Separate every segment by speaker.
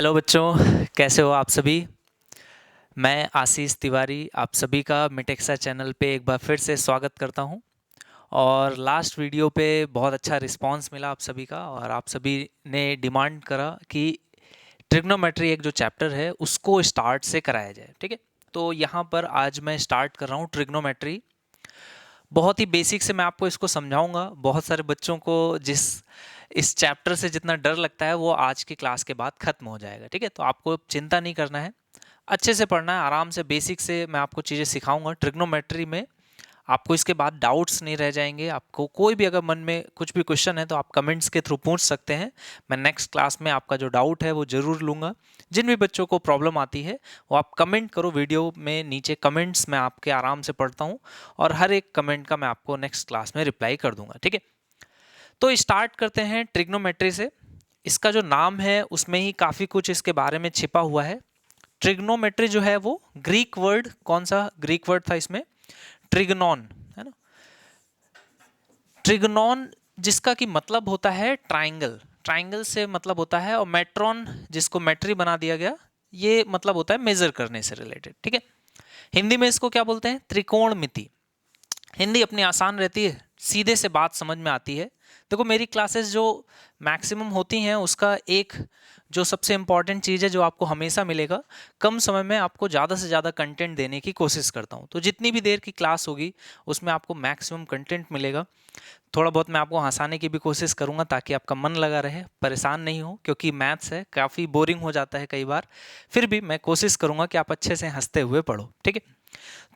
Speaker 1: Hello बच्चों, कैसे हो आप सभी। मैं आशीष तिवारी आप सभी का मिटेक्सा चैनल पे एक बार फिर से स्वागत करता हूं। और लास्ट वीडियो पे बहुत अच्छा रिस्पांस मिला आप सभी का, और आप सभी ने डिमांड करा कि ट्रिग्नोमेट्री एक जो चैप्टर है उसको स्टार्ट से कराया जाए। ठीक है, तो यहाँ पर आज मैं स्टार्ट कर रहा हूँ ट्रिग्नोमेट्री। बहुत ही बेसिक से मैं आपको इसको समझाऊंगा। बहुत सारे बच्चों को जिस इस चैप्टर से जितना डर लगता है वो आज की क्लास के बाद खत्म हो जाएगा। ठीक है, तो आपको चिंता नहीं करना है, अच्छे से पढ़ना है, आराम से बेसिक से मैं आपको चीज़ें सिखाऊंगा ट्रिग्नोमेट्री में। आपको इसके बाद डाउट्स नहीं रह जाएंगे। आपको कोई भी अगर मन में कुछ भी क्वेश्चन है तो आप कमेंट्स के थ्रू पूछ सकते हैं। मैं नेक्स्ट क्लास में आपका जो डाउट है वो ज़रूर लूँगा। जिन भी बच्चों को प्रॉब्लम आती है वो आप कमेंट करो, वीडियो में नीचे कमेंट्स मैं आपके आराम से पढ़ता हूँ, और हर एक कमेंट का मैं आपको नेक्स्ट क्लास में रिप्लाई कर दूंगा। ठीक है, तो स्टार्ट करते हैं ट्रिग्नोमेट्री से। इसका जो नाम है उसमें ही काफ़ी कुछ इसके बारे में छिपा हुआ है। ट्रिग्नोमेट्री जो है वो ग्रीक वर्ड, कौन सा ग्रीक वर्ड था इसमें, ट्रिग्नॉन, है ना। ट्रिग्नॉन जिसका कि मतलब होता है ट्राइंगल, ट्राइंगल से मतलब होता है, और मेट्रॉन जिसको मेट्री बना दिया गया, ये मतलब होता है मेजर करने से रिलेटेड। ठीक है, हिंदी में इसको क्या बोलते हैं, त्रिकोणमिति। हिंदी अपनी आसान रहती है, सीधे से बात समझ में आती है। देखो मेरी क्लासेस जो मैक्सिमम होती हैं उसका एक जो सबसे इम्पॉर्टेंट चीज़ है जो आपको हमेशा मिलेगा, कम समय में आपको ज़्यादा से ज़्यादा कंटेंट देने की कोशिश करता हूँ। तो जितनी भी देर की क्लास होगी उसमें आपको मैक्सिमम कंटेंट मिलेगा। थोड़ा बहुत मैं आपको हंसाने की भी कोशिश करूंगा ताकि आपका मन लगा रहे, परेशान नहीं हो, क्योंकि मैथ्स है काफ़ी बोरिंग हो जाता है कई बार। फिर भी मैं कोशिश करूंगा कि आप अच्छे से हंसते हुए पढ़ो। ठीक है,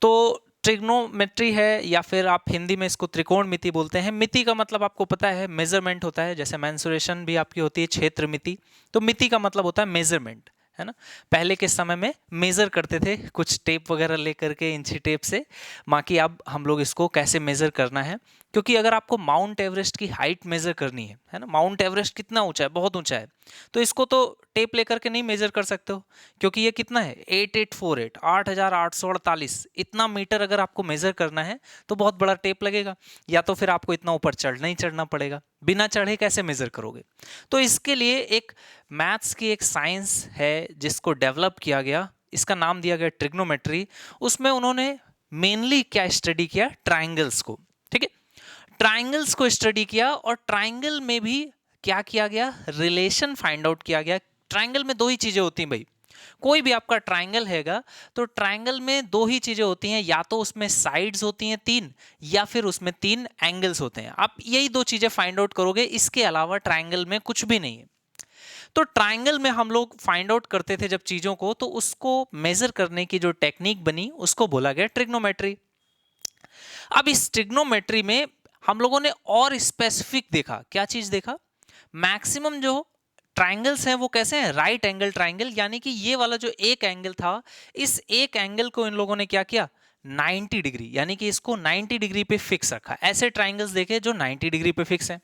Speaker 1: तो ट्रिग्नोमेट्री है, या फिर आप हिंदी में इसको त्रिकोण मिति बोलते हैं। मिति का मतलब आपको पता है मेजरमेंट होता है, जैसे मेंसुरेशन भी आपकी होती है क्षेत्र मिति। तो मिति का मतलब होता है मेजरमेंट, है ना। पहले के समय में मेजर करते थे कुछ टेप वगैरह लेकर के, इंची टेप से। बाकी अब हम लोग इसको कैसे मेजर करना है, क्योंकि अगर आपको माउंट एवरेस्ट की हाइट मेजर करनी है ना, माउंट एवरेस्ट कितना ऊंचा है, बहुत ऊंचा है, तो इसको तो टेप लेकर के नहीं मेजर कर सकते हो, क्योंकि ये कितना है 8848, 8848 इतना मीटर अगर आपको मेजर करना है तो बहुत बड़ा टेप लगेगा, या तो फिर आपको इतना ऊपर चढ़ना ही चढ़ना पड़ेगा। बिना चढ़े कैसे मेजर करोगे। तो इसके लिए एक मैथ्स की एक साइंस है जिसको डेवलप किया गया, इसका नाम दिया गया ट्रिग्नोमेट्री। उसमें उन्होंने मेनली क्या स्टडी किया, ट्राइंगल्स को। ठीक है, ट्राइंगल्स को स्टडी किया, और ट्राइंगल में भी क्या किया गया, रिलेशन फाइंड आउट किया गया। ट्राइंगल में दो ही चीजें होती हैं भाई, कोई भी आपका ट्राइंगल हैगा तो ट्राइंगल में दो ही चीजें होती हैं, या तो उसमें साइड्स होती हैं तीन, या फिर उसमें तीन एंगल्स होते हैं। आप यही दो चीजें फाइंड आउट करोगे, इसके अलावा ट्राइंगल में कुछ भी नहीं है। तो ट्राइंगल में हम लोग फाइंड आउट करते थे जब चीजों को, तो उसको मेजर करने की जो टेक्निक बनी उसको बोला गया ट्रिग्नोमेट्री। अब इस ट्रिग्नोमेट्री में हम लोगों ने और स्पेसिफिक देखा, क्या चीज देखा, मैक्सिमम जो ट्राइंगल्स हैं वो कैसे हैं, राइट एंगल ट्राइंगल, यानी कि ये वाला जो एक एंगल था, इस एक एंगल को इन लोगों ने क्या किया, 90 डिग्री, यानी कि इसको 90 डिग्री पे फिक्स रखा। ऐसे ट्राइंगल्स देखे जो 90 डिग्री पे फिक्स हैं।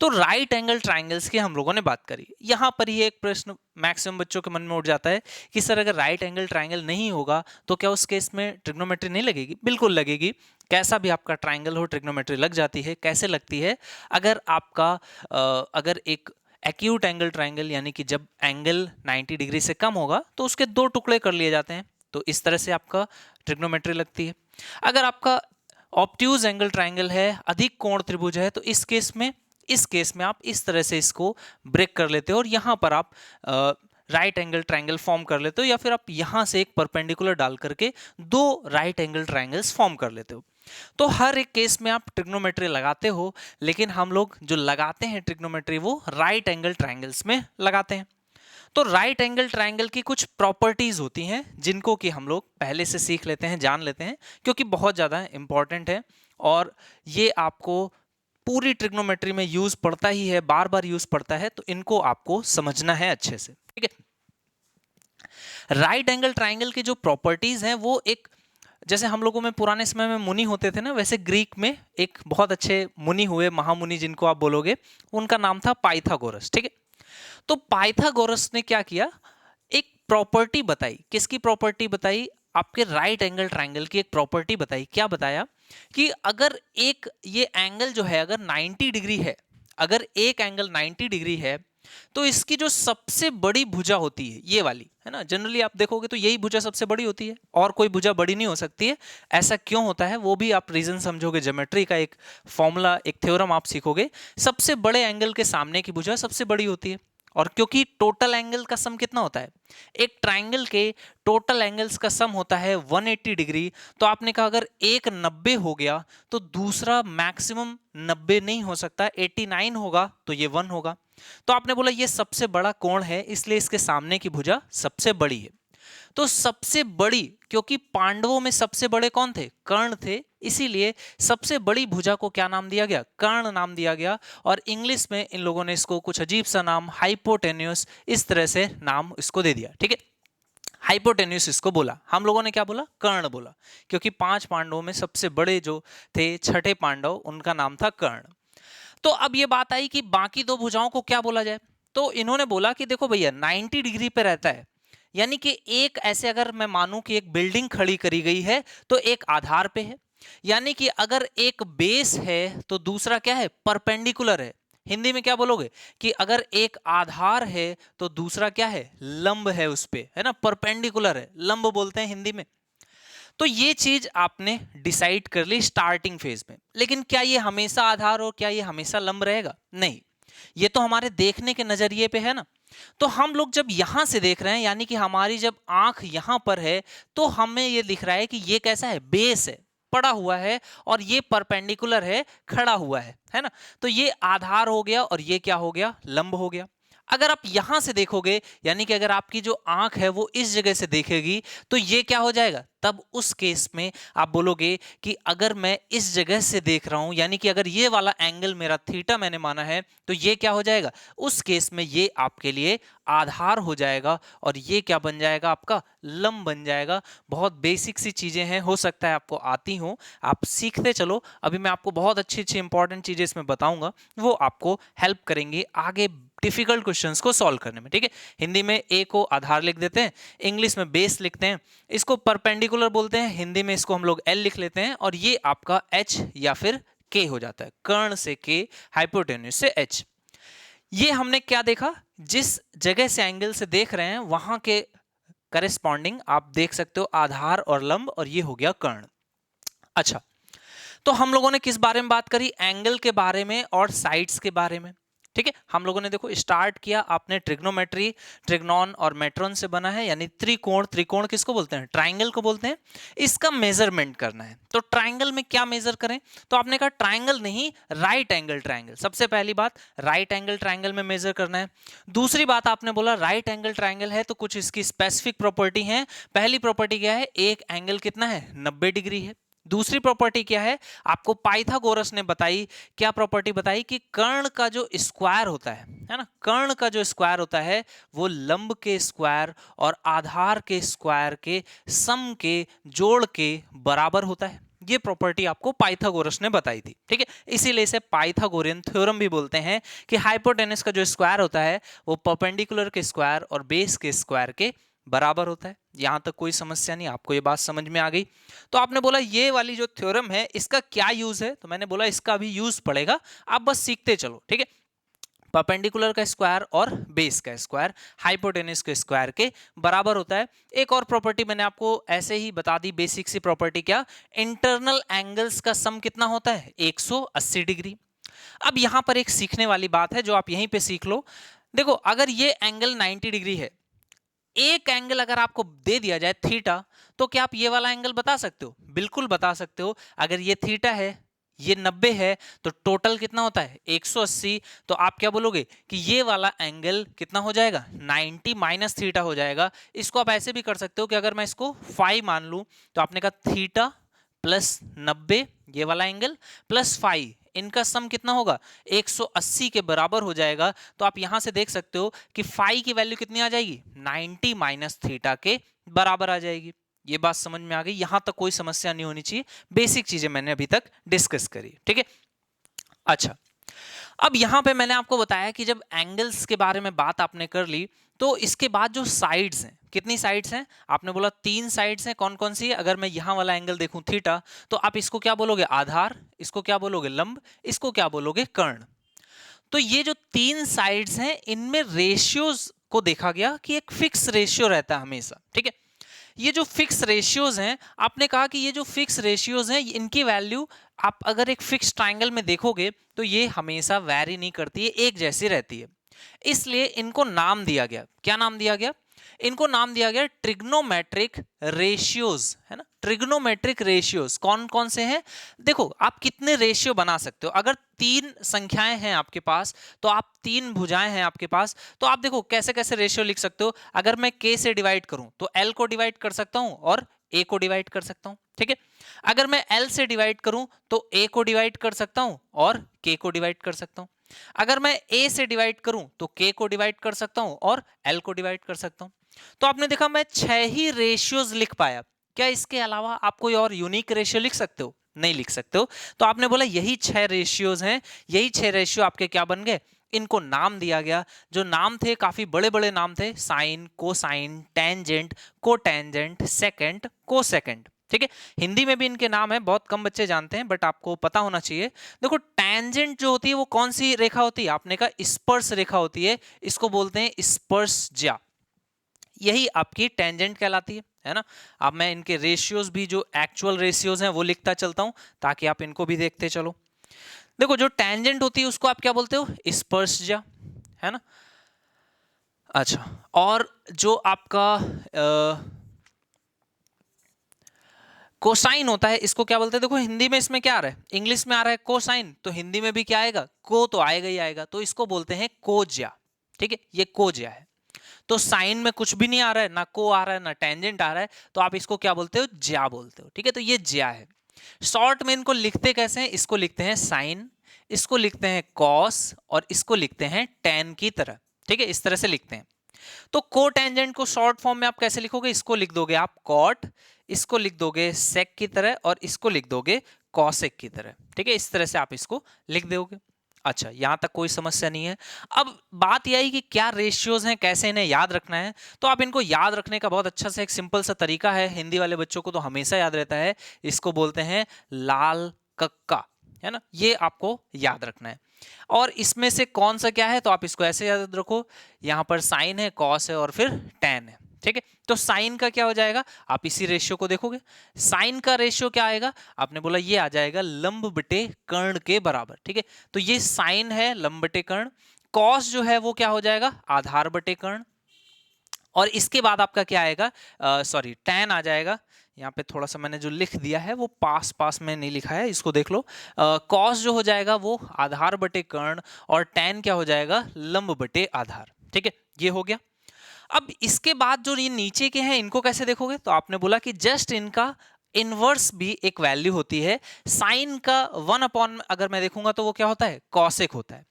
Speaker 1: तो राइट एंगल ट्राइंगल्स की हम लोगों ने बात करी। यहां पर ही एक प्रश्न मैक्सिमम बच्चों के मन में उठ जाता है कि सर अगर राइट एंगल ट्राइंगल नहीं होगा तो क्या उस केस में ट्रिग्नोमेट्री नहीं लगेगी। बिल्कुल लगेगी, कैसा भी आपका ट्राइंगल हो ट्रिग्नोमेट्री लग जाती है। कैसे लगती है, अगर आपका अगर एक एक्यूट एंगल ट्राइंगल, यानी कि जब एंगल 90 डिग्री से कम होगा तो उसके दो टुकड़े कर लिए जाते हैं, तो इस तरह से आपका ट्रिग्नोमेट्री लगती है। अगर आपका ऑब्ट्यूज एंगल ट्राइंगल है, अधिक कोण त्रिभुज है, तो इस केस में आप इस तरह से इसको ब्रेक कर लेते हो, और यहां पर आप राइट एंगल ट्राइंगल फॉर्म कर लेते हो, या फिर आप यहां से एक परपेंडिकुलर डाल करके दो राइट एंगल ट्राइंगल्स फॉर्म कर लेते हो। तो हर एक केस में आप ट्रिग्नोमेट्री लगाते हो, लेकिन हम लोग जो लगाते हैं ट्रिग्नोमेट्री वो राइट एंगल ट्राइंगल्स में लगाते हैं। तो राइट एंगल ट्राइंगल की कुछ प्रॉपर्टीज होती हैं जिनको कि हम लोग पहले से सीख लेते हैं, जान लेते हैं, क्योंकि बहुत ज़्यादा इंपॉर्टेंट है, और ये आपको पूरी ट्रिग्नोमेट्री में यूज पड़ता ही है, बार बार यूज पड़ता है, तो इनको आपको समझना है अच्छे से। ठीक है, राइट एंगल ट्राइंगल की जो प्रॉपर्टीज हैं वो एक, जैसे हम लोगों में पुराने समय में मुनि होते थे ना, वैसे ग्रीक में एक बहुत अच्छे मुनि हुए, महामुनि जिनको आप बोलोगे, उनका नाम था पाइथागोरस। ठीक है, तो पाइथागोरस ने क्या किया, एक प्रॉपर्टी बताई। किसकी प्रॉपर्टी बताई, आपके राइट एंगल ट्राइंगल की एक प्रॉपर्टी बताई। क्या बताया कि अगर एक ये एंगल जो है अगर 90 डिग्री है, अगर एक एंगल 90 डिग्री है, तो इसकी जो सबसे बड़ी भुजा होती है ये वाली, है ना, जनरली आप देखोगे तो यही भुजा सबसे बड़ी होती है और कोई भुजा बड़ी नहीं हो सकती है। ऐसा क्यों होता है वो भी आप रीजन समझोगे, ज्योमेट्री का एक फॉर्मूला, एक थ्योरम आप सीखोगे। सबसे बड़े एंगल के सामने की भुजा सबसे बड़ी होती है। और क्योंकि टोटल एंगल का सम कितना होता है, एक ट्राइंगल के टोटल एंगल्स का सम होता है 180 डिग्री। तो आपने कहा अगर एक 90 हो गया तो दूसरा मैक्सिमम 90 नहीं हो सकता, 89 होगा तो ये 1 होगा। तो आपने बोला ये सबसे बड़ा कोण है इसलिए इसके सामने की भुजा सबसे बड़ी है। तो सबसे बड़ी, क्योंकि पांडवों में सबसे बड़े कौन थे, कर्ण थे, इसीलिए सबसे बड़ी भुजा को क्या नाम दिया गया, कर्ण नाम दिया गया। और इंग्लिश में इन लोगों ने इसको कुछ अजीब सा नाम हाइपोटेन्यूस इस तरह से नाम इसको दे दिया, ठीक है। हाइपोटेन्यूस इसको बोला, हम लोगों ने क्या बोला, कर्ण बोला, क्योंकि 5 पांडवों में सबसे बड़े जो थे, छठे पांडव, उनका नाम था कर्ण। तो अब ये बात आई कि बाकी दो भुजाओं को क्या बोला जाए। तो इन्होंने बोला कि देखो भैया 90 डिग्री पे रहता है, यानी कि एक ऐसे अगर मैं मानूं कि एक बिल्डिंग खड़ी करी गई है तो एक आधार पे है, यानी कि अगर एक बेस है तो दूसरा क्या है, परपेंडिकुलर है। हिंदी में क्या बोलोगे कि अगर एक आधार है तो दूसरा क्या है, लंब है उस पे, है ना, परपेंडिकुलर है, लंब बोलते हैं हिंदी में। तो ये चीज आपने डिसाइड कर ली स्टार्टिंग फेज में। लेकिन क्या ये हमेशा आधार और क्या ये हमेशा लंब रहेगा, नहीं, ये तो हमारे देखने के नजरिए पे है ना। तो हम लोग जब यहां से देख रहे हैं, यानी कि हमारी जब आंख यहां पर है, तो हमें ये दिख रहा है कि ये कैसा है, बेस है, पड़ा हुआ है, और ये परपेंडिकुलर है, खड़ा हुआ है ना। तो ये आधार हो गया और ये क्या हो गया, लंब हो गया। अगर आप यहां से देखोगे, यानी कि अगर आपकी जो आंख है वो इस जगह से देखेगी, तो ये क्या हो जाएगा, तब उस केस में आप बोलोगे कि अगर मैं इस जगह से देख रहा हूं, यानी कि अगर ये वाला एंगल मेरा थीटा मैंने माना है, तो ये क्या हो जाएगा, उस केस में ये आपके लिए आधार हो जाएगा और ये क्या बन जाएगा, आपका लंब बन जाएगा। बहुत बेसिक सी चीजें हैं, हो सकता है आपको आती हो, आप सीखते चलो। अभी मैं आपको बहुत अच्छी अच्छी इंपॉर्टेंट चीजें इसमें बताऊंगा, वो आपको हेल्प करेंगे आगे डिफिकल्ट क्वेश्चंस को सॉल्व करने में, ठीक है। हिंदी में ए को आधार लिख देते हैं, इंग्लिश में बेस लिखते हैं, इसको परपेंडिकुलर बोलते हैं, हिंदी में इसको हम लोग एल लिख लेते हैं, और ये आपका एच या फिर के हो जाता है, कर्ण से के, हाइपोटेन्यूस से एच। ये हमने क्या देखा, जिस जगह से एंगल से देख रहे हैं वहां के करेस्पॉन्डिंग आप देख सकते हो आधार और लंब, और ये हो गया कर्ण। अच्छा, तो हम लोगों ने किस बारे में बात करी, एंगल के बारे में और साइड्स के बारे में, ठीक है। हम लोगों ने देखो स्टार्ट किया, आपने ट्रिग्नोमेट्री, ट्रिग्नोन और मेट्रॉन से बना है, यानी त्रिकोण, त्रिकोण किसको बोलते हैं, ट्राइंगल को बोलते हैं, इसका मेजरमेंट करना है। तो ट्राइंगल में क्या मेजर करें, तो आपने कहा ट्राइंगल नहीं, राइट एंगल ट्राइंगल, सबसे पहली बात राइट एंगल ट्राइंगल में मेजर करना है। दूसरी बात आपने बोला राइट एंगल ट्राइंगल है तो कुछ इसकी स्पेसिफिक प्रॉपर्टी है। पहली प्रॉपर्टी क्या है, एक एंगल कितना है, 90 डिग्री है। दूसरी प्रॉपर्टी क्या है, आपको पाइथागोरस ने बताई, क्या प्रॉपर्टी बताई, कि कर्ण का जो स्क्वायर होता है ना, कर्ण का जो स्क्वायर होता है वो लंब के स्क्वायर और आधार के स्क्वायर के सम के जोड़ के बराबर होता है। ये प्रॉपर्टी आपको पाइथागोरस ने बताई थी, ठीक है। इसीलिए इसे पाइथागोरियन थ्योरम भी बोलते हैं, कि हाइपोटेनस का जो स्क्वायर होता है वो परपेंडिकुलर के स्क्वायर और बेस के स्क्वायर के बराबर होता है। यहां तक कोई समस्या नहीं, आपको ये बात समझ में आ गई। तो आपने बोला ये वाली जो थ्योरम है इसका क्या यूज है, तो मैंने बोला इसका भी यूज पड़ेगा, आप बस सीखते चलो, ठीक है। परपेंडिकुलर का स्क्वायर और बेस का स्क्वायर हाइपोटेनस के स्क्वायर के बराबर होता है। एक और प्रॉपर्टी मैंने आपको ऐसे ही बता दी, बेसिक सी प्रॉपर्टी, क्या, इंटरनल एंगल्स का सम कितना होता है, 180 डिग्री। अब यहां पर एक सीखने वाली बात है जो आप यहीं पे सीख लो। देखो अगर ये एंगल 90 डिग्री है, एक एंगल अगर आपको दे दिया जाए थीटा, तो क्या आप ये वाला एंगल बता सकते हो, बिल्कुल बता सकते हो। अगर ये थीटा है, ये 90 है, तो टोटल कितना होता है 180। तो आप क्या बोलोगे कि ये वाला एंगल कितना हो जाएगा, 90 माइनस थीटा हो जाएगा। इसको आप ऐसे भी कर सकते हो कि अगर मैं इसको 5 मान लूं, तो आपने कहा थीटा प्लस 90, ये वाला एंगल प्लस 5, इनका सम कितना होगा, 180 के बराबर हो जाएगा। तो आप यहां से देख सकते हो कि फाई की वैल्यू कितनी आ जाएगी, 90 माइनस थीटा के बराबर आ जाएगी। ये बात समझ में आ गई, यहां तक कोई समस्या नहीं होनी चाहिए, बेसिक चीजें मैंने अभी तक डिस्कस करी, ठीक है। अच्छा, अब यहां पे मैंने आपको बताया कि जब एंगल्स के बारे में बात आपने कर ली, तो इसके बाद जो साइड्स हैं, कितनी साइड्स हैं, आपने बोला 3 साइड्स हैं, कौन कौन सी है। अगर मैं यहां वाला एंगल देखूं थीटा, तो आप इसको क्या बोलोगे, आधार, इसको क्या बोलोगे, लंब, इसको क्या बोलोगे, कर्ण। तो ये जो तीन साइड्स हैं इनमें रेशियोज को देखा गया कि एक फिक्स रेशियो रहता है हमेशा, ठीक है। ये जो फिक्स रेशियोज हैं, आपने कहा कि ये जो फिक्स रेशियोज हैं इनकी वैल्यू आप अगर एक फिक्स ट्राइंगल में देखोगे तो ये हमेशा वैरी नहीं करती है, एक जैसी रहती है। इसलिए इनको नाम दिया गया, क्या नाम दिया गया? इनको नाम दिया गया ट्रिग्नोमेट्रिक रेशियोज, है ना। ट्रिग्नोमेट्रिक रेशियोज कौन कौन से हैं? देखो, आप कितने रेशियो बना सकते हो। अगर तीन संख्याएं हैं आपके पास, तो आप तीन भुजाएं हैं आपके पास, तो आप देखो कैसे कैसे रेशियो लिख सकते हो। अगर मैं k से डिवाइड करूं तो l को डिवाइड कर सकता हूं और a को डिवाइड कर सकता हूं, ठीक है। अगर मैं l से डिवाइड करूं तो a को डिवाइड कर सकता हूं और k को डिवाइड कर सकता हूं। अगर मैं a से डिवाइड करूं तो k को डिवाइड कर सकता हूं और l को डिवाइड कर सकता हूं। तो आपने देखा मैं 6 ही रेशियोज लिख पाया। क्या इसके अलावा आप कोई और यूनिक रेशियो लिख सकते हो? नहीं लिख सकते हो। तो आपने बोला यही 6 रेशियोज हैं, यही 6 रेशियो आपके क्या बन गए? इनको नाम दिया गया। जो नाम थे काफी बड़े बड़े नाम थे, sine, cosine, tangent, cotangent, secant, cosecant, ठीक है। हिंदी में भी इनके नाम है, बहुत कम बच्चे जानते हैं बट आपको पता होना चाहिए। देखो टेंजेंट जो होती है वो कौन सी रेखा होती है? आपने कहा स्पर्श रेखा होती है, इसको बोलते हैं स्पर्शज्या। यही आपकी टेंजेंट कहलाती है ना। अब मैं इनके रेशियोज भी जो एक्चुअल रेशियोज हैं वो लिखता चलता हूं ताकि आप इनको भी देखते चलो। देखो जो टेंजेंट होती है उसको आप क्या बोलते हो? स्पर्शज्या, है ना। अच्छा, और जो आपका कोसाइन होता है इसको क्या बोलते हैं? देखो हिंदी में इसमें क्या आ रहा है, इंग्लिश में आ रहा है कोसाइन, तो हिंदी में भी क्या आएगा? को तो आएगा ही आएगा, तो इसको बोलते हैं कोज्या, ठीक है। ये कोज्या है। तो साइन में कुछ भी नहीं आ रहा है, ना को आ रहा है ना टेंजेंट आ रहा है, तो आप इसको क्या बोलते हो? ज्या बोलते हो, ठीक है। तो ये ज्या है। शॉर्ट में इनको लिखते कैसे हैं? इसको लिखते हैं साइन, इसको लिखते हैं कॉस और इसको लिखते हैं टेन की तरह, ठीक है। इस तरह से लिखते हैं। तो कोटेंजेंट को शॉर्ट फॉर्म में आप कैसे लिखोगे? इसको लिख दोगे आप कॉट, इसको लिख दोगे सेक की तरह और इसको लिख दोगे कॉसेक की तरह, ठीक है। इस तरह से आप इसको लिख दोगे। अच्छा, यहां तक कोई समस्या नहीं है। अब बात यह है कि क्या रेशियोज हैं, कैसे इन्हें याद रखना है। तो आप इनको याद रखने का बहुत अच्छा सा एक सिंपल सा तरीका है, हिंदी वाले बच्चों को तो हमेशा याद रहता है। इसको बोलते हैं लाल कक्का, है ना। ये आपको याद रखना है। और इसमें से कौन सा क्या है, तो आप इसको ऐसे याद रखो, यहां पर साइन है, कॉस है और फिर टेन है, ठीक है। तो साइन का क्या हो जाएगा? आप इसी रेशियो को देखोगे। साइन का रेशियो क्या आएगा? आपने बोला ये आ जाएगा लंब बटे कर्ण के बराबर, ठीक है। तो ये साइन है लंब बटे कर्ण। कॉस जो है वो क्या हो जाएगा? आधार बटे कर्ण। और इसके बाद आपका क्या आएगा? सॉरी, टेन आ जाएगा। यहाँ पे थोड़ा सा मैंने जो लिख दिया है वो पास पास में नहीं लिखा है, इसको देख लो। कॉस जो हो जाएगा वो आधार बटे कर्ण और टेन क्या हो जाएगा? लंब बटे आधार, ठीक है। ये हो गया। अब इसके बाद जो ये नीचे के हैं इनको कैसे देखोगे? तो आपने बोला कि जस्ट इनका इनवर्स भी एक वैल्यू होती है। साइन का 1 अगर मैं देखूंगा तो वो क्या होता है? कॉसेक होता है।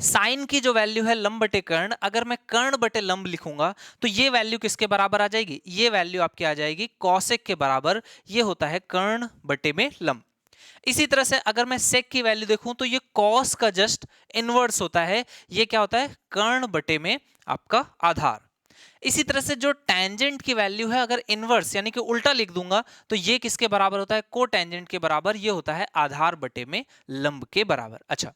Speaker 1: साइन की जो वैल्यू है लंब बटे कर्ण, अगर मैं कर्ण बटे लंब लिखूंगा तो ये वैल्यू किसके बराबर आ जाएगी? ये वैल्यू आपकी आ जाएगी कॉसेक के बराबर। ये होता है कर्ण बटे में लंब। इसी तरह से अगर मैं सेक की वैल्यू देखूं तो ये कॉस का जस्ट इनवर्स होता है। ये क्या होता है? कर्ण बटे में आपका आधार। इसी तरह से जो टेंजेंट की वैल्यू है अगर इनवर्स यानी कि उल्टा लिख दूंगा तो ये किसके बराबर होता है? को टेंजेंट के बराबर। ये होता है आधार बटे में लंब के बराबर। अच्छा,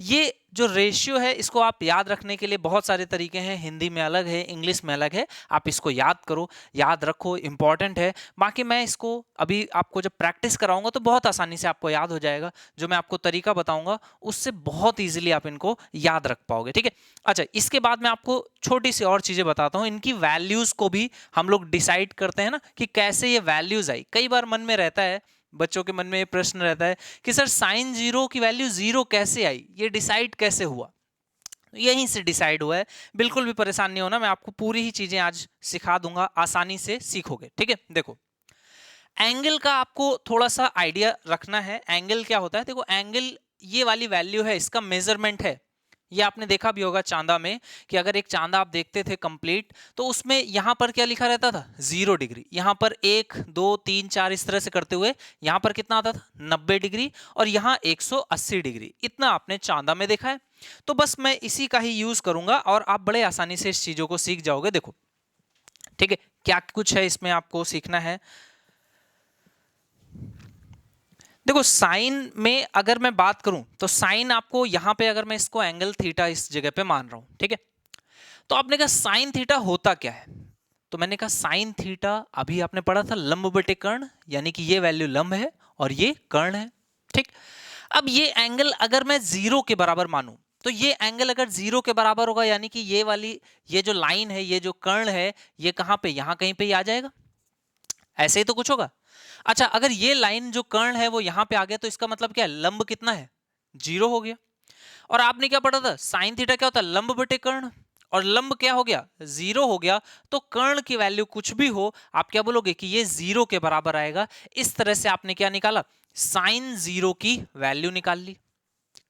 Speaker 1: ये जो रेशियो है इसको आप याद रखने के लिए बहुत सारे तरीके हैं, हिंदी में अलग है, इंग्लिश में अलग है। आप इसको याद करो, याद रखो, इंपॉर्टेंट है। बाकी मैं इसको अभी आपको जब प्रैक्टिस कराऊंगा तो बहुत आसानी से आपको याद हो जाएगा। जो मैं आपको तरीका बताऊंगा उससे बहुत इजीली आप इनको याद रख पाओगे, ठीक है। अच्छा, इसके बाद मैं आपको छोटी सी और चीजें बताता हूँ। इनकी वैल्यूज को भी हम लोग डिसाइड करते हैं ना कि कैसे ये वैल्यूज आई। कई बार मन में रहता है, बच्चों के मन में ये प्रश्न रहता है कि सर साइन जीरो की वैल्यू जीरो कैसे आई, ये डिसाइड कैसे हुआ? यहीं से डिसाइड हुआ है। बिल्कुल भी परेशान नहीं होना, मैं आपको पूरी ही चीजें आज सिखा दूंगा, आसानी से सीखोगे, ठीक है। देखो, एंगल का आपको थोड़ा सा आइडिया रखना है। एंगल क्या होता है? देखो एंगल ये वाली वैल्यू है, इसका मेजरमेंट है। ये आपने देखा भी होगा चांदा में कि अगर एक चांदा आप देखते थे कंप्लीट तो उसमें यहां पर क्या लिखा रहता था? 0 डिग्री। यहां पर 1 2 3 4 इस तरह से करते हुए यहां पर कितना आता था? 90 डिग्री। और यहां 180 डिग्री। इतना आपने चांदा में देखा है। तो बस मैं इसी का ही यूज करूंगा और आप बड़े आसानी से इस चीजों को सीख जाओगे। देखो, ठीक है, क्या कुछ है इसमें आपको सीखना है। देखो साइन में अगर मैं बात करूं तो साइन आपको यहां पे, अगर मैं इसको एंगल थीटा इस जगह पे मान रहा हूं, ठीक है, तो आपने कहा साइन थीटा होता क्या है, तो मैंने कहा साइन थीटा अभी आपने पढ़ा था लंब बटे कर्ण, यानी कि ये वैल्यू लंब है और ये कर्ण है, ठीक। अब ये एंगल अगर मैं जीरो के बराबर मानूं, तो ये एंगल अगर जीरो के बराबर होगा, यानी कि ये वाली, ये जो लाइन है, ये जो कर्ण है, ये कहां पे, यहां कहीं पे ही आ जाएगा, ऐसे ही तो कुछ होगा। अच्छा, अगर ये लाइन जो कर्ण है वो यहां पे आ गया, तो इसका मतलब क्या है, लंब कितना है, जीरो हो गया। और आपने क्या पढ़ा था, साइन थीटा क्या होता है, लंब बटे कर्ण, और लंब क्या हो गया, जीरो हो गया। तो कर्ण की वैल्यू कुछ भी हो, आप क्या बोलोगे कि ये जीरो के बराबर आएगा। इस तरह से आपने क्या निकाला, साइन जीरो की वैल्यू निकाल ली।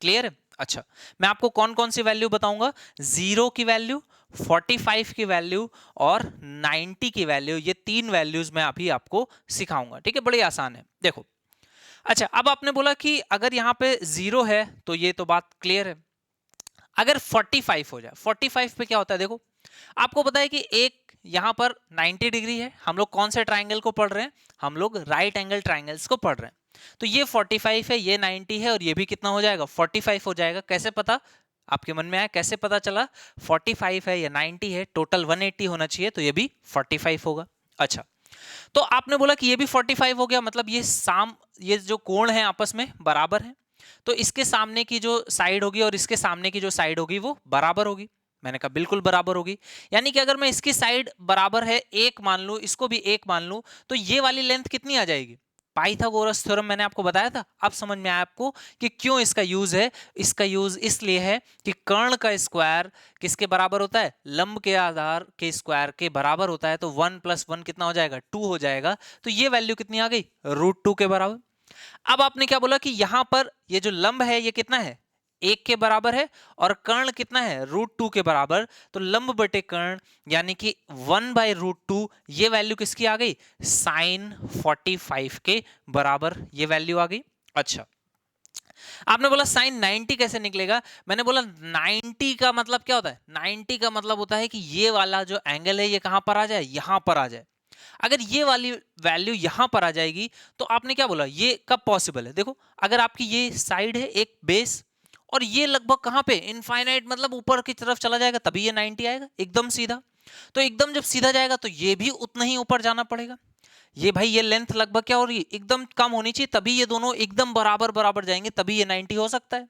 Speaker 1: क्लियर है? अच्छा, मैं आपको कौन कौन सी वैल्यू बताऊंगा, जीरो की वैल्यू, 45 की वैल्यू और 90 की वैल्यू, ये तीन वैल्यूज मैं अभी आपको सिखाऊंगा, ठीक है, बड़ी आसान है, देखो। अच्छा, अब आपने बोला कि अगर यहाँ पे जीरो है, तो ये तो बात क्लियर है। अगर 45 हो जाए, 45 पे क्या होता है, देखो आपको पता है कि एक यहां पर 90 डिग्री है, हम लोग कौन से ट्राइंगल को पढ़ रहे हैं, हम लोग राइट एंगल ट्राइंगल्स को पढ़ रहे हैं। तो ये 45 है, ये 90 है, और ये भी कितना हो जाएगा, 45 हो जाएगा। कैसे पता, आपके मन में आया कैसे पता चला, 45 है या 90 है, टोटल 180 होना चाहिए, तो ये भी 45 होगा। अच्छा, तो आपने बोला कि ये भी 45 हो गया, मतलब ये जो कोण है आपस में बराबर है, तो इसके सामने की जो साइड होगी और इसके सामने की जो साइड होगी वो बराबर होगी। मैंने कहा बिल्कुल बराबर होगी, यानी कि अगर मैं इसकी साइड बराबर है एक मान लूं, इसको भी एक मान लूं, तो ये वाली लेंथ कितनी आ जाएगी, पाइथागोरस थ्योरम मैंने आपको बताया था। अब समझ में आया आपको कि क्यों इसका यूज है। इसका यूज इसलिए है कि कर्ण का स्क्वायर किसके बराबर होता है, लंब के आधार के स्क्वायर के बराबर होता है, तो 1 + 1 कितना हो जाएगा, 2 हो जाएगा। तो ये वैल्यू कितनी आ गई, √2 के बराबर। अब आपने क्या बोला कि यहां पर ये जो लंब है ये कितना है, एक के बराबर है, और कर्ण कितना है, √2 के बराबर। तो लंब बटे कर्ण यानी कि 1/√2, ये वैल्यू किसकी आ गई, साइन 45 के बराबर ये वैल्यू आ गई। अच्छा, आपने बोला साइन 90 कैसे निकलेगा, मैंने बोला 90 का मतलब क्या होता है, 90 का मतलब होता है कि ये वाला जो एंगल है ये कहां पर आ जाए, यहां पर आ जाए। अगर ये वाली वैल्यू यहां पर आ जाएगी, तो आपने क्या बोला, ये कब पॉसिबल है, देखो अगर आपकी ये साइड है एक बेस, और ये लगभग कहां पे, इनफाइनाइट मतलब ऊपर की तरफ चला जाएगा, तभी ये 90 आएगा एकदम सीधा। तो एकदम जब सीधा जाएगा तो ये भी उतना ही ऊपर जाना पड़ेगा। ये भाई ये लेंथ लगभग क्या हो रही है, एकदम कम होनी चाहिए, तभी ये दोनों एकदम बराबर बराबर जाएंगे, तभी ये 90 हो सकता है।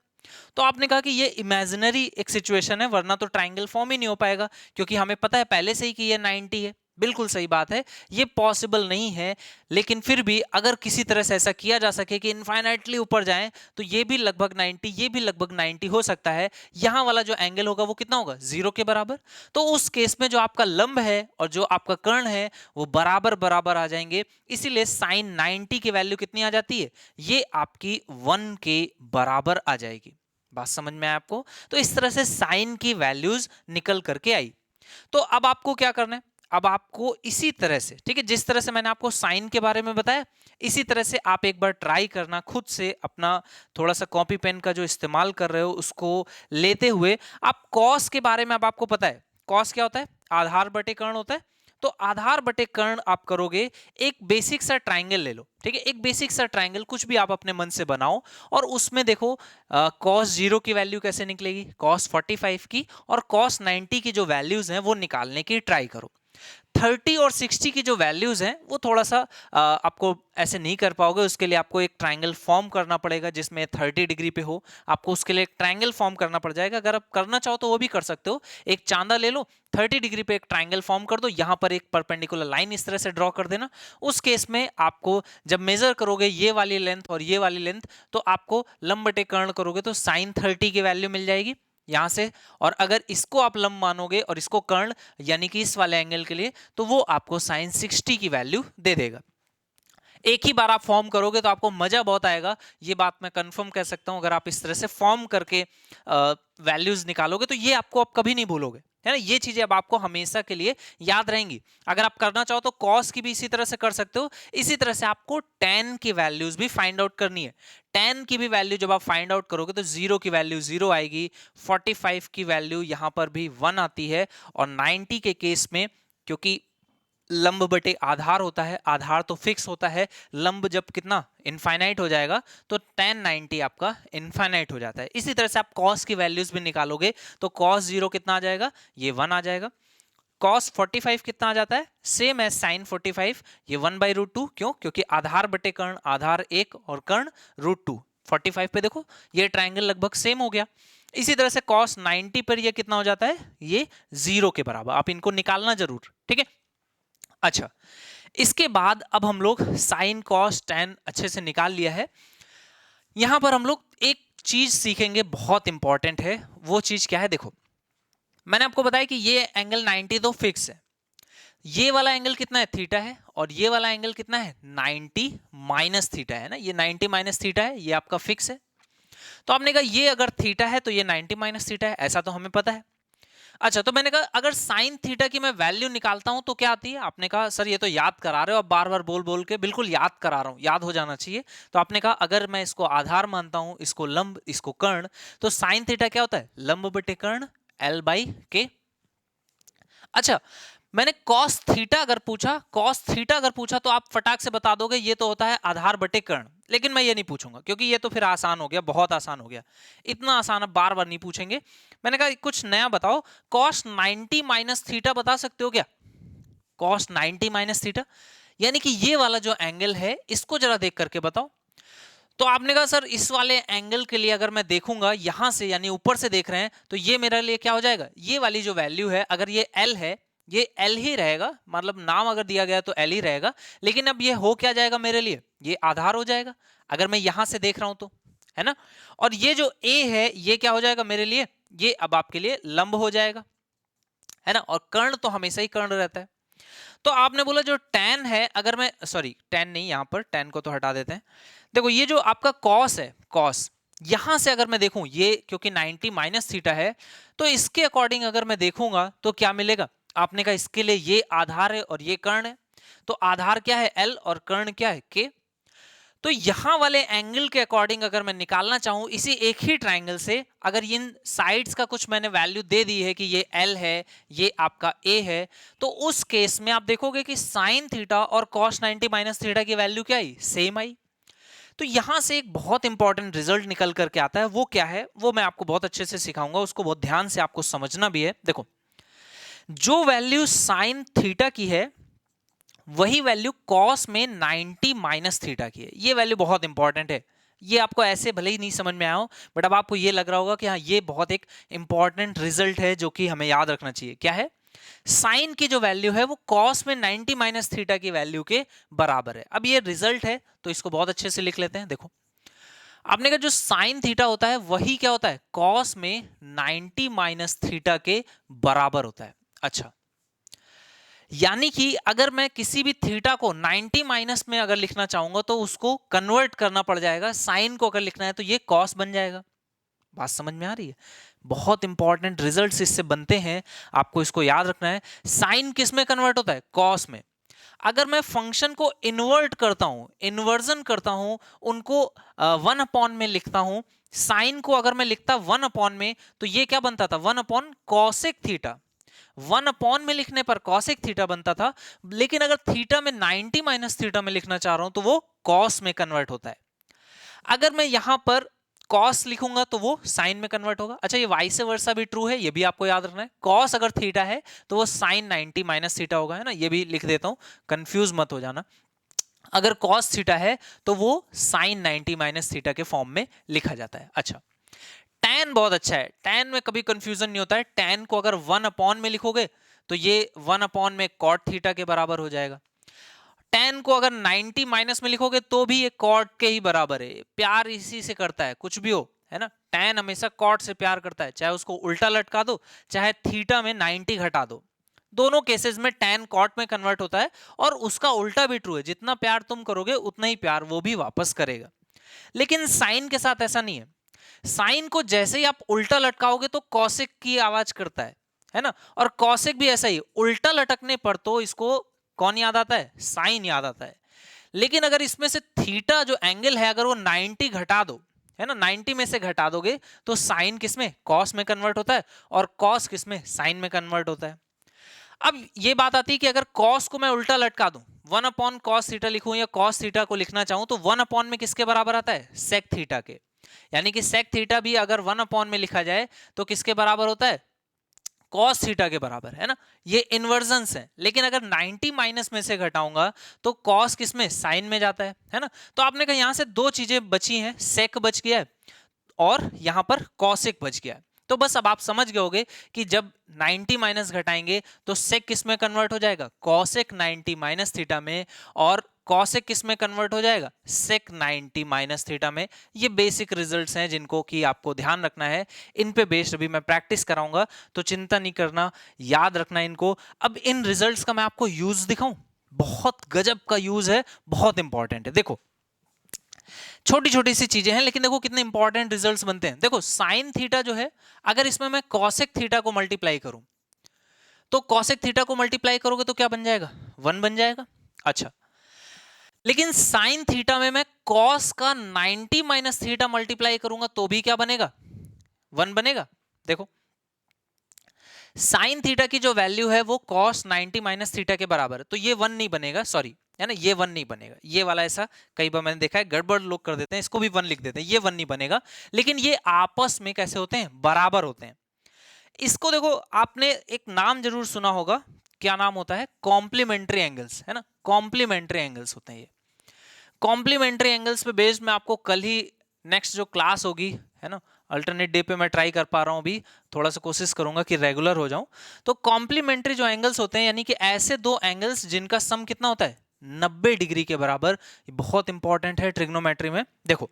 Speaker 1: तो आपने कहा कि ये इमेजिनरी एक सिचुएशन है, वरना तो ट्राइंगल फॉर्म ही नहीं हो पाएगा, क्योंकि हमें पता है पहले से ही कि ये 90 है। बिल्कुल सही बात है, ये पॉसिबल नहीं है। लेकिन फिर भी अगर किसी तरह से ऐसा किया जा सके कि इनफाइनाइटली ऊपर जाएं, तो ये भी लगभग 90, ये भी लगभग 90 हो सकता है। यहां वाला जो एंगल होगा वो कितना होगा, जीरो के बराबर। तो उस केस में जो आपका लंब है और जो आपका कर्ण है वो बराबर बराबर आ जाएंगे। इसीलिए साइन 90 की वैल्यू कितनी आ जाती है, ये आपकी 1 के बराबर आ जाएगी। बात समझ में आया आपको? तो इस तरह से साइन की वैल्यूज निकल करके आई। तो अब आपको क्या करना है, अब आपको इसी तरह से, ठीक है, जिस तरह से मैंने आपको साइन के बारे में बताया, इसी तरह से आप एक बार ट्राई करना खुद से, अपना थोड़ा सा कॉपी पेन का जो इस्तेमाल कर रहे हो उसको लेते हुए। आप कॉस के बारे में, अब आपको पता है कॉस क्या होता है, आधार बटे कर्ण होता है। तो आधार बटे कर्ण आप करोगे, एक बेसिक सा ट्राइंगल ले लो, ठीक है, एक बेसिक सा ट्राइंगल कुछ भी आप अपने मन से बनाओ, और उसमें देखो कॉस 0 की वैल्यू कैसे निकलेगी, कॉस 45 की, और कॉस 90 की जो वैल्यूज हैं वो निकालने की ट्राई करो। 30 और 60 की जो वैल्यूज हैं वो थोड़ा सा आपको ऐसे नहीं कर पाओगे, उसके लिए आपको एक ट्राइंगल फॉर्म करना पड़ेगा जिसमें 30 डिग्री पे हो। आपको उसके लिए एक ट्राइंगल फॉर्म करना पड़ जाएगा। अगर आप करना चाहो तो वो भी कर सकते हो, एक चांदा ले लो, 30 डिग्री पे एक ट्राइंगल फॉर्म कर दो, यहां पर एक परपेंडिकुलर लाइन इस तरह से ड्रॉ कर देना। उस केस में आपको जब मेजर करोगे ये वाली लेंथ और ये वाली लेंथ, तो आपको लंब बटे कर्ण करोगे तो साइन 30 की वैल्यू मिल जाएगी यहां से। और अगर इसको आप लंब मानोगे और इसको कर्ण, यानी कि इस वाले एंगल के लिए, तो वो आपको साइन 60 की वैल्यू दे देगा। एक ही बार आप फॉर्म करोगे तो आपको मजा बहुत आएगा, ये बात मैं कंफर्म कर सकता हूं। अगर आप इस तरह से फॉर्म करके वैल्यूज निकालोगे तो ये आपको आप कभी नहीं भूलोगे, है ना। ये चीजें अब आपको हमेशा के लिए याद रहेंगी। अगर आप करना चाहो तो कॉस की भी इसी तरह से कर सकते हो। इसी तरह से आपको tan की वैल्यूज भी फाइंड आउट करनी है। tan की भी वैल्यू जब आप फाइंड आउट करोगे तो 0 की वैल्यू 0 आएगी, 45 की वैल्यू यहां पर भी 1 आती है, और 90 के केस में, क्योंकि लंब बटे आधार होता है, आधार तो फिक्स होता है, लंब जब कितना इनफाइनाइट हो जाएगा तो tan 90 आपका इनफाइनाइट हो जाता है। इसी तरह से आप cos की वैल्यूज भी निकालोगे तो cos 0 कितना आ जाएगा, ये 1 आ जाएगा। cos 45 कितना आ जाता है, सेम है sin 45, ये 1/√2। क्यों? क्योंकि आधार बटे कर्ण, आधार 1 और कर्ण √2। 45 पे देखो ये ट्रायंगल लगभग सेम हो गया। इसी तरह से cos 90 पर ये कितना हो जाता है, ये 0 के बराबर। आप इनको निकालना जरूर, ठीक है। अच्छा, इसके बाद अब हम लोग साइन कॉस tan अच्छे से निकाल लिया है। यहां पर हम लोग एक चीज सीखेंगे, बहुत इंपॉर्टेंट है। वो चीज क्या है, देखो मैंने आपको बताया कि ये एंगल 90 तो फिक्स है, ये वाला एंगल कितना है, थीटा है, और ये वाला एंगल कितना है, 90 माइनस थीटा है ना, ये 90 माइनस थीटा है, ये आपका फिक्स है। तो आपने कहा ये अगर थीटा है तो ये 90 माइनस थीटा है, ऐसा तो हमें पता है। अच्छा, तो मैंने कहा अगर साइन थीटा की मैं वैल्यू निकालता हूं तो क्या आती है। आपने कहा सर ये तो याद करा रहे हो, अब बार बार बोल बोल के, बिल्कुल याद करा रहा हूं, याद हो जाना चाहिए। तो आपने कहा अगर मैं इसको आधार मानता हूं, इसको लंब, इसको कर्ण, तो साइन थीटा क्या होता है, लंब बटे कर्ण L/K। अच्छा, मैंने cos थीटा अगर पूछा, cos थीटा अगर पूछा तो आप फटाक से बता दोगे ये तो होता है आधार बटे कर्ण, लेकिन मैं ये नहीं पूछूंगा क्योंकि ये तो फिर आसान हो गया, बहुत आसान हो गया, इतना आसान अब बार बार नहीं पूछेंगे। मैंने कहा कुछ नया बताओ, cos 90 माइनस थीटा बता सकते हो क्या, cos 90 माइनस थीटा, यानी कि ये वाला जो एंगल है इसको जरा देख करके बताओ। तो आपने कहा सर इस वाले एंगल के लिए अगर मैं देखूंगा यहां से, यानी ऊपर से देख रहे हैं, तो ये मेरे लिए क्या हो जाएगा, ये वाली जो वैल्यू है, अगर ये L है, ये L ही रहेगा, मतलब नाम अगर दिया गया तो L ही रहेगा। लेकिन अब ये हो क्या जाएगा मेरे लिए, ये आधार हो जाएगा, अगर मैं यहां से देख रहा हूं तो, है ना। और ये जो A है ये क्या हो जाएगा मेरे लिए, ये अब आपके लिए लंब हो जाएगा, है ना। और कर्ण तो हमेशा ही कर्ण रहता है। तो आपने बोला जो tan है, अगर मैं, सॉरी tan नहीं, यहां पर tan को तो हटा देते हैं। देखो ये जो आपका cos है, cos यहां से अगर मैं देखूं, ये क्योंकि 90 माइनस थीटा है, तो इसके अकॉर्डिंग अगर मैं देखूंगा तो क्या मिलेगा। आपने कहा इसके लिए ये आधार है और ये कर्ण है, तो आधार क्या है L और कर्ण क्या है K। तो यहां वाले एंगल के अकॉर्डिंग अगर मैं निकालना चाहूं इसी एक ही ट्राइंगल से, अगर इन साइड्स का कुछ मैंने वैल्यू दे दी है कि ये L है, ये आपका A है, तो उस केस में आप देखोगे कि साइन थीटा और cos 90 माइनस थीटा की वैल्यू क्या आई, सेम आई। तो यहां से एक बहुत इंपॉर्टेंट रिजल्ट निकल करके आता है, वो क्या है, वो मैं आपको बहुत अच्छे से सिखाऊंगा, उसको बहुत ध्यान से आपको समझना भी है। देखो जो वैल्यू साइन थीटा की है वही वैल्यू कॉस में 90 माइनस थीटा की है, ये वैल्यू बहुत इंपॉर्टेंट है। ये आपको ऐसे भले ही नहीं समझ में आया हो, बट अब आपको ये लग रहा होगा कि हाँ ये बहुत एक इंपॉर्टेंट रिजल्ट है जो कि हमें याद रखना चाहिए। क्या है, साइन की जो वैल्यू है वो कॉस में 90 माइनस थीटा की वैल्यू के बराबर है। अब ये रिजल्ट है तो इसको बहुत अच्छे से लिख लेते हैं। देखो आपने कहा जो साइन थीटा होता है वही क्या होता है, कॉस में 90 माइनस थीटा के बराबर होता है। अच्छा, यानी कि अगर मैं किसी भी थीटा को 90 माइनस में अगर लिखना चाहूंगा तो उसको कन्वर्ट करना पड़ जाएगा, साइन को अगर लिखना है तो ये कॉस बन जाएगा। बात समझ में आ रही है, बहुत इंपॉर्टेंट रिजल्ट्स इससे बनते हैं, आपको इसको याद रखना है। साइन किस में कन्वर्ट होता है, कॉस में। अगर मैं फंक्शन को इन्वर्ट करता हूं, इन्वर्जन करता हूं, उनको 1 अपॉन में लिखता हूं, साइन को अगर मैं लिखता 1 अपॉन में तो ये क्या बनता था, 1 अपॉन कॉसेक थीटा। 1 अपॉन में लिखने पर कॉसेक थीटा बनता था, लेकिन अगर थीटा में 90 माइनस थीटा में लिखना चाह रहा हूं तो वो कॉस में कन्वर्ट होता है। अगर मैं यहां पर कॉस लिखूंगा तो वो साइन में कन्वर्ट होगा। अच्छा, ये वाइस वर्सा भी ट्रू है, ये भी आपको याद रखना है। कॉस अगर थीटा है तो वो साइन 90 माइनस थीटा होगा, है ना, ये भी लिख देता हूं, कंफ्यूज मत हो जाना। अगर कॉस थीटा है तो वो साइन 90 माइनस थीटा के फॉर्म में लिखा जाता है। अच्छा, tan बहुत अच्छा है, tan में कभी कंफ्यूजन नहीं होता है। tan को अगर 1 अपॉन में लिखोगे तो ये 1 अपॉन में कॉट थीटा के बराबर हो जाएगा। tan को अगर 90 माइनस में लिखोगे तो भी ये कॉट के ही बराबर है, प्यार इसी से करता है, कुछ भी हो, है ना। tan हमेशा कॉट से प्यार करता है, चाहे उसको उल्टा लटका दो, चाहे थीटा में 90 घटा दो, दोनों केसेस में tan कॉट में कन्वर्ट होता है। और उसका उल्टा भी ट्रू है, जितना प्यार तुम करोगे उतना ही प्यार वो भी वापस करेगा। लेकिन साइन के साथ ऐसा नहीं है, साइन को जैसे ही आप उल्टा लटकाओगे तो कॉसेक की आवाज करता है ना। और कॉसेक भी ऐसा ही, उल्टा लटकने पर तो इसको कौन याद आता है, साइन याद आता है। लेकिन अगर इसमें से थीटा जो एंगल है अगर वो 90 घटा दो, है ना, 90 में से घटा दोगे तो साइन किस में, कॉस में कन्वर्ट होता है, और कॉस किस में, साइन में कन्वर्ट होता है। अब ये बात आती है कि अगर कॉस को मैं उल्टा लटका दूं, 1/cos थीटा लिखूं या cos थीटा को लिखना चाहूं, तो 1 में किसके बराबर आता है? सेक थीटा के। यानी कि सेक थीटा भी अगर 1 में लिखा जाए तो किसके बराबर होता है? cos थीटा के बराबर, है ना। ये इन्वर्जन्स है, लेकिन अगर 90 माइनस में से घटाऊंगा तो cos किस में? साइन में जाता है ना। तो आपने कहा यहां से दो चीजें बची हैं, सेक बच गया है और यहां पर कॉसेक बच गया है। तो बस अब आप समझ गए होगे कि जब 90 माइनस घटाएंगे तो सेक किस में कन्वर्ट हो जाएगा? कॉसेक 90 माइनस थीटा में। और कॉसेक किस में कन्वर्ट हो जाएगा? सेक 90 माइनस थीटा में। ये बेसिक रिजल्ट्स हैं जिनको कि आपको ध्यान रखना है। इन पे बेस्ड अभी मैं प्रैक्टिस कराऊंगा, तो चिंता नहीं करना, याद रखना इनको। अब इन रिजल्ट्स का मैं आपको यूज दिखाऊं, बहुत गजब का यूज है, बहुत इंपॉर्टेंट है। देखो छोटी छोटी सी चीजें हैं, लेकिन देखो कितने इंपॉर्टेंट रिजल्ट्स बनते हैं। देखो साइन थीटा जो है, अगर इसमें मैं कॉसेक थीटा को मल्टीप्लाई करूं, तो कॉसेक थीटा को मल्टीप्लाई करोगे तो क्या बन जाएगा? 1 बन जाएगा। अच्छा, लेकिन साइन थीटा में मैं कॉस का 90 माइनस थीटा मल्टीप्लाई करूंगा तो भी क्या बनेगा? 1 बनेगा। देखो साइन थीटा की जो वैल्यू है वो कॉस 90 माइनस थीटा के बराबर है, तो ये 1 नहीं बनेगा, सॉरी, है ना, ये 1 नहीं बनेगा। ये वाला ऐसा कई बार मैंने देखा है, गड़बड़ लोग कर देते हैं, इसको भी 1 लिख देते हैं, ये 1 नहीं बनेगा। लेकिन ये आपस में कैसे होते हैं? बराबर होते हैं। इसको देखो, आपने एक नाम जरूर सुना होगा, क्या नाम होता है? कॉम्प्लीमेंट्री एंगल्स, है ना। कॉम्प्लीमेंट्री एंगल्स होते हैं ये। कॉम्प्लीमेंट्री एंगल्स पे बेस्ड मैं आपको कल ही नेक्स्ट जो क्लास होगी, है ना, अल्टरनेट डे पे मैं ट्राई कर पा रहा हूँ, अभी थोड़ा सा कोशिश करूंगा कि रेगुलर हो जाऊं। तो कॉम्प्लीमेंट्री जो एंगल्स होते हैं, यानी कि ऐसे दो एंगल्स जिनका सम कितना होता है? 90 डिग्री के बराबर। ये बहुत इंपॉर्टेंट है ट्रिग्नोमेट्री में। देखो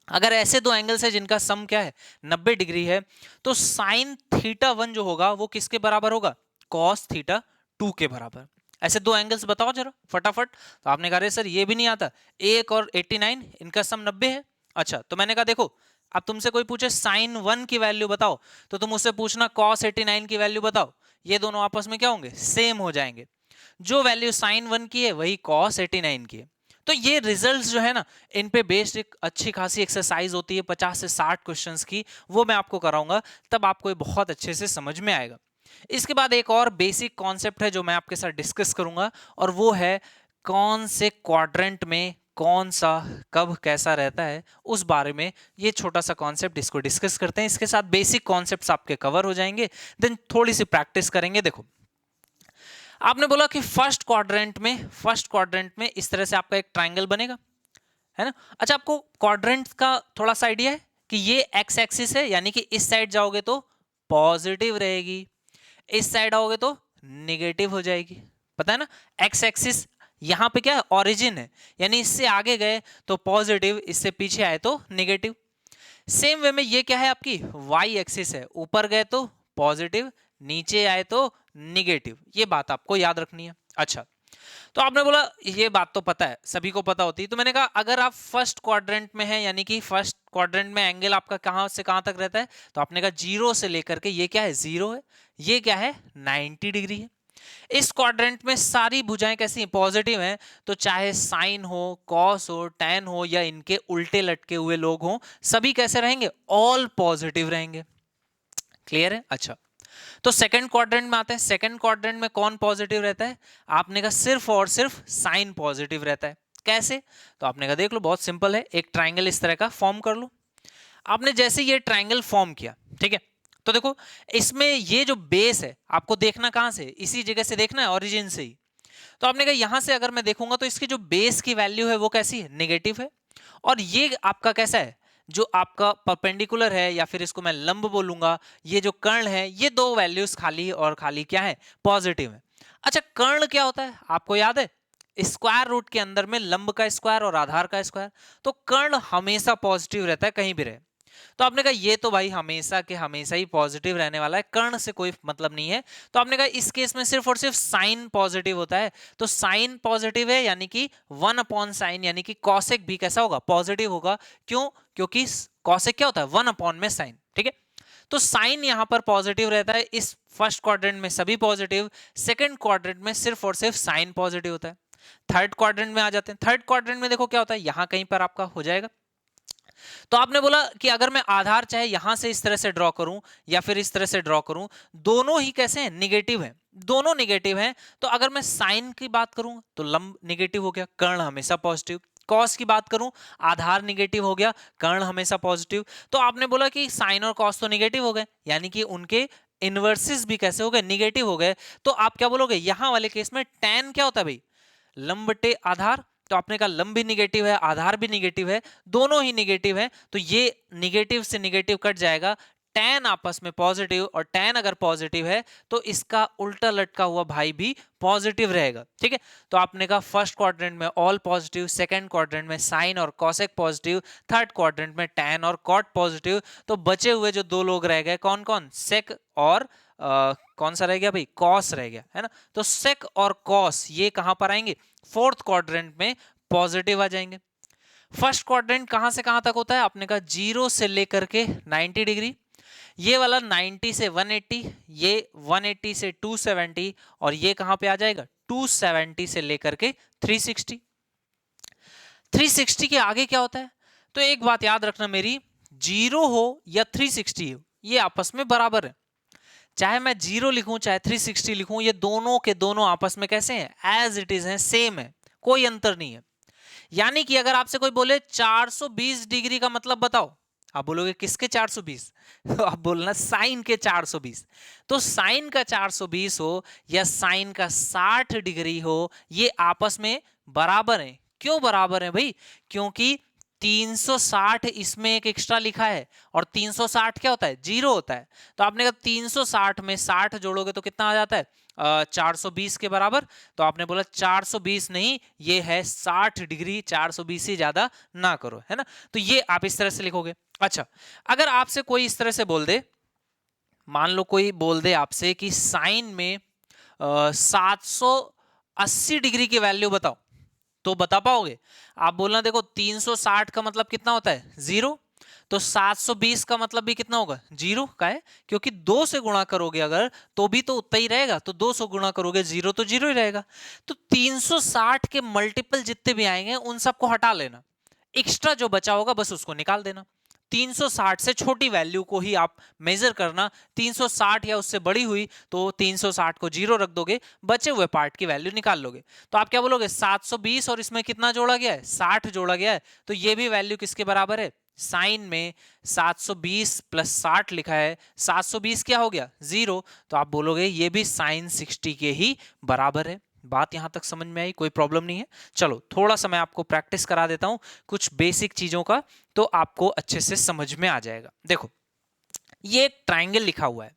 Speaker 1: अगर ऐसे दो एंगल्स है जिनका सम क्या है? 90 डिग्री है, तो साइन थीटा 1 जो होगा वो किसके बराबर होगा? कॉस थीटा 2 के बराबर। ऐसे दो एंगल्स बताओ जरा फटाफट। तो आपने कहा सर ये भी नहीं आता, 1 और 89 इनका सम 90 है। अच्छा, तो मैंने कहा देखो, अब तुमसे कोई पूछे साइन 1 की वैल्यू बताओ, तो तुम उससे पूछना कॉस 89 की वैल्यू बताओ। ये दोनों आपस में क्या होंगे? सेम हो जाएंगे। जो वैल्यू साइन 1 की है वही कॉस 89 की है। तो ये रिजल्ट्स जो है ना, इन पे बेस्ड एक अच्छी खासी एक्सरसाइज होती है 50 से 60 क्वेश्चंस की, वो मैं आपको कराऊंगा, तब आपको ये बहुत अच्छे से समझ में आएगा। इसके बाद एक और बेसिक कॉन्सेप्ट है जो मैं आपके साथ डिस्कस करूंगा, और वो है कौन से क्वाड्रेंट में कौन सा कब कैसा रहता है, उस बारे में ये छोटा सा कॉन्सेप्ट, इसको डिस्कस करते हैं। इसके साथ बेसिक कॉन्सेप्ट्स आपके कवर हो जाएंगे, देन थोड़ी सी प्रैक्टिस करेंगे। देखो आपने बोला कि फर्स्ट क्वाड्रेंट में इस तरह से आपका एक ट्राइंगल बनेगा, है ना। अच्छा, आपको क्वाड्रेंट का थोड़ा सा आइडिया है कि ये एक्स एक्सिस है, यानी कि इस साइड जाओगे तो पॉजिटिव रहेगी, इस साइड आओगे तो निगेटिव हो जाएगी, पता है ना। एक्स एक्सिस यहां पे क्या है? ओरिजिन है, यानी इससे आगे गए तो पॉजिटिव, इससे पीछे आए तो निगेटिव। सेम वे में ये क्या है? आपकी वाई एक्सिस है, ऊपर गए तो पॉजिटिव, नीचे आए तो निगेटिव। ये बात आपको याद रखनी है। अच्छा, तो आपने बोला ये बात तो पता है, सभी को पता होती है, तो मैंने कहा अगर आप फर्स्ट क्वाड्रेंट में हैं, यानी कि फर्स्ट क्वाड्रेंट में एंगल आपका कहां से कहां तक रहता है? तो आपने कहा 0 से लेकर के, ये क्या है? 0 है, ये क्या है? 90 डिग्री है। इस क्वाड्रेंट में सारी भुजाएं कैसी हैं? पॉजिटिव हैं। तो चाहे साइन हो, कॉस हो, टैन हो, या इनके उल्टे लटके हुए लोग हों, सभी कैसे रहेंगे? ऑल पॉजिटिव रहेंगे। क्लियर है? अच्छा, तो सेकंड क्वाड्रेंट में आते हैं। सेकंड क्वाड्रेंट में कौन पॉजिटिव रहता है? आपने कहा सिर्फ और सिर्फ साइन पॉजिटिव रहता है। कैसे? तो आपने कहा देख लो, बहुत सिंपल है, एक ट्राइंगल इस तरह का फॉर्म कर लो। आपने जैसे ये ट्राइंगल फॉर्म किया, ठीक है, तो देखो इसमें ये जो बेस है आपको देखना कहां से? इसी जगह से देखना है, ओरिजिन से ही। तो आपने कहा यहां से अगर मैं देखूंगा तो इसकी जो बेस की वैल्यू है वो कैसी है? नेगेटिव है। और ये आपका कैसा है? जो आपका परपेंडिकुलर है, या फिर इसको मैं लंब बोलूंगा, ये जो कर्ण है, ये दो वैल्यूज खाली और खाली क्या है? पॉजिटिव है। अच्छा, कर्ण क्या होता है आपको याद है? स्क्वायर रूट के अंदर में लंब का स्क्वायर और आधार का स्क्वायर। तो कर्ण हमेशा पॉजिटिव रहता है, कहीं भी रहे। तो आपने कहा ये तो भाई हमेशा के हमेशा ही पॉजिटिव रहने वाला है, कर्ण से कोई मतलब नहीं है। तो आपने कहा इस केस में सिर्फ और सिर्फ साइन पॉजिटिव होता है। तो साइन पॉजिटिव है, यानी कि 1/sin, यानी कि कॉसेक भी कैसा होगा? पॉजिटिव होगा। क्यों? क्योंकि कॉसेक क्या होता है? 1 में साइन, ठीक है। तो साइन यहां पर पॉजिटिव रहता है। इस फर्स्ट क्वाड्रेंट में सभी पॉजिटिव, सेकंड क्वाड्रेंट में सिर्फ और सिर्फ साइन पॉजिटिव होता है। थर्ड क्वाड्रेंट में आ जाते हैं। थर्ड क्वाड्रेंट में देखो क्या होता है, यहां कहीं पर आपका हो जाएगा। तो आपने बोला कि अगर मैं आधार चाहे यहां से इस तरह से ड्रॉ करूं या फिर इस तरह से ड्रॉ करूं, दोनों ही कैसे हैं? निगेटिव हैं। दोनों निगेटिव हैं। तो अगर मैं साइन की बात करूं तो लंब निगेटिव हो गया, कर्ण हमेशा पॉजिटिव। कॉस की बात करूं, आधार निगेटिव हो गया, कर्ण हमेशा पॉजिटिव। तो आपने बोला कि साइन और कॉस तो निगेटिव हो गए, यानी कि उनके इनवर्सेस भी कैसे हो गए, निगेटिव हो गए। तो आप क्या बोलोगे, यहां वाले केस में tan क्या होता है भाई, लंब बटे आधार। तो आपने कहा लंब भी निगेटिव है, आधार भी निगेटिव है, दोनों ही निगेटिव है, तो ये निगेटिव से निगेटिव कट जाएगा। tan आपस में पॉजिटिव, और tan अगर पॉजिटिव है तो इसका उल्टा लटका हुआ भाई भी पॉजिटिव रहेगा। ठीक है, तो आपने कहा फर्स्ट क्वाड्रेंट में ऑल पॉजिटिव, सेकंड क्वाड्रेंट में साइन और कॉसेक पॉजिटिव, थर्ड क्वाड्रेंट में tan और कॉट पॉजिटिव। तो बचे हुए जो दो लोग रह गए कौन कौन, सेक और कौन सा रह गया भाई, कॉस रह गया, है ना। तो सेक और कॉस ये कहां पर आएंगे, फोर्थ क्वाड्रेंट में पॉजिटिव आ जाएंगे। फर्स्ट क्वाड्रेंट कहां से कहां तक होता है, आपने कहा 0 से लेकर के 90 डिग्री, ये वाला 90 से 180, ये 180 से 270, और ये कहां पे आ जाएगा 270 से लेकर के 360। 360 के आगे क्या होता है, तो एक बात याद रखना मेरी, 0 हो या 360 हो ये आपस में बराबर है। चाहे मैं 0 लिखूं चाहे 360 लिखूं, ये दोनों के दोनों आपस में कैसे हैं, एज इट इज हैं, सेम है, कोई अंतर नहीं है। यानी कि अगर आपसे कोई बोले 420 डिग्री का मतलब बताओ, आप बोलोगे किसके 420 तो आप बोलना साइन के 420। तो साइन का 420 हो या साइन का 60 डिग्री हो, ये आपस में बराबर है। क्यों बराबर है भाई, क्योंकि 360 इसमें एक एक्स्ट्रा लिखा है, और 360 क्या होता है, 0 होता है। तो आपने कहा 360 में 60 जोड़ोगे तो कितना आ जाता है, 420 के बराबर। तो आपने बोला 420 नहीं, ये है 60 डिग्री, 420 से ज्यादा ना करो, है ना। तो ये आप इस तरह से लिखोगे। अच्छा, अगर आपसे कोई इस तरह से बोल दे, मान लो कोई बोल दे आपसे कि साइन में 780 डिग्री की वैल्यू बताओ, तो बता पाओगे, आप बोलना देखो 360 का मतलब कितना होता है, 0, तो 720 का मतलब भी कितना होगा, 0 का है, क्योंकि 2 से गुणा करोगे अगर तो भी तो उतना ही रहेगा, तो 2 से गुणा करोगे 0 तो 0 ही रहेगा। तो 360 के मल्टीपल जितने भी आएंगे उन सबको हटा लेना, एक्स्ट्रा जो बचा होगा बस उसको निकाल देना। 360 से छोटी वैल्यू को ही आप मेजर करना, 360 या उससे बड़ी हुई तो 360 को 0 रख दोगे, बचे हुए पार्ट की वैल्यू निकाल लोगे। तो आप क्या बोलोगे, 720 और इसमें कितना जोड़ा गया है, 60 जोड़ा गया है, तो ये भी वैल्यू किसके बराबर है, साइन में 720 प्लस 60 लिखा है, 720 क्या हो गया, 0, तो आप बोलोगे ये भी साइन 60 के ही बराबर है। बात यहां तक समझ में आई, कोई प्रॉब्लम नहीं है। चलो थोड़ा सा मैं आपको प्रैक्टिस करा देता हूं कुछ बेसिक चीजों का, तो आपको अच्छे से समझ में आ जाएगा। देखो ये एक ट्राइंगल लिखा हुआ है,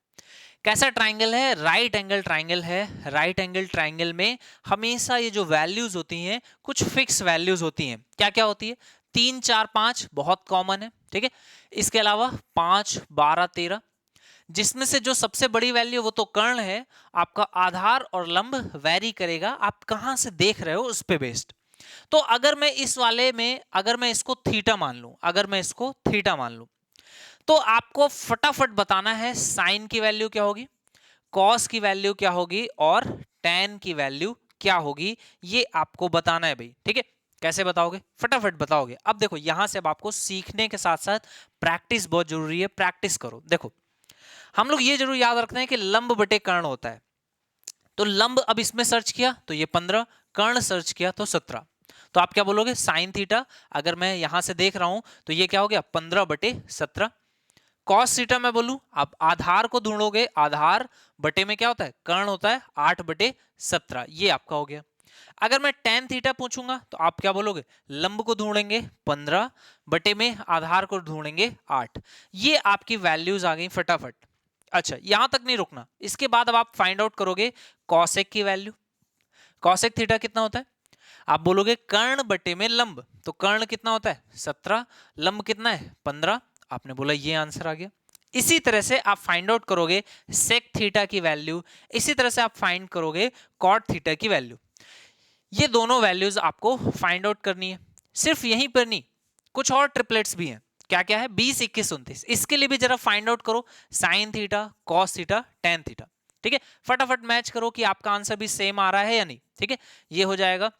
Speaker 1: कैसा ट्राइंगल है, राइट एंगल ट्राइंगल है। राइट एंगल ट्राइंगल में हमेशा ये जो वैल्यूज होती हैं कुछ फिक्स वैल्यूज होती हैं। क्या क्या होती है, 3 4 5 बहुत कॉमन है, ठीक है। इसके अलावा 5 12 13, जिसमें से जो सबसे बड़ी वैल्यू वो तो कर्ण है, आपका आधार और लंब वैरी करेगा, आप कहां से देख रहे हो उस पे बेस्ड। तो अगर मैं इस वाले में अगर मैं इसको थीटा मान लूं, अगर मैं इसको थीटा मान लूं, तो आपको फटाफट बताना है साइन की वैल्यू क्या होगी, कॉस की वैल्यू क्या होगी, और tan की वैल्यू क्या होगी, ये आपको बताना है भाई, ठीक है। कैसे बताओगे, फटाफट बताओगे। अब देखो यहां से अब आपको सीखने के साथ साथ प्रैक्टिस बहुत जरूरी है, प्रैक्टिस करो। देखो हम लोग ये जरूर याद रखते हैं कि लंब बटे कर्ण होता है, तो लंब अब इसमें सर्च किया तो ये 15, कर्ण सर्च किया तो 17। तो आप क्या बोलोगे, साइन थीटा अगर मैं यहां से देख रहा हूं तो ये क्या हो गया 15/17। कॉस थीटा मैं बोलूं, आप आधार को ढूंढोगे, आधार बटे में क्या होता है, कर्ण होता है, 8/17, ये आपका हो गया। अगर मैं tan थीटा पूछूंगा तो आप क्या बोलोगे, लंब को ढूंढेंगे 15 बटे में आधार को ढूंढेंगे 8, ये आपकी वैल्यूज आ गई फटाफट। अच्छा यहां तक नहीं रुकना, इसके बाद अब आप फाइंड आउट करोगे कॉसेक की वैल्यू। कॉसेक थीटा कितना होता है, आप बोलोगे कर्ण बटे में लंब, तो कर्ण कितना होता है 17, लंब कितना है 15, आपने बोला ये आंसर आ गया। इसी तरह से आप फाइंड आउट करोगे सेक थीटा की वैल्यू, इसी तरह से आप फाइंड करोगे कॉट थीटा की वैल्यू। ये दोनों वैल्यूज आपको फाइंड आउट करनी है। सिर्फ यहीं पर नहीं, कुछ और ट्रिपलेट्स भी हैं। क्या क्या है, 20 21 29, इसके लिए भी जरा फाइंड आउट करो, sine theta, cos theta, tan theta, ठीक है। फटाफट मैच करो कि आपका आंसर भी सेम आ रहा है या नहीं, ठीक है। ये हो जाएगा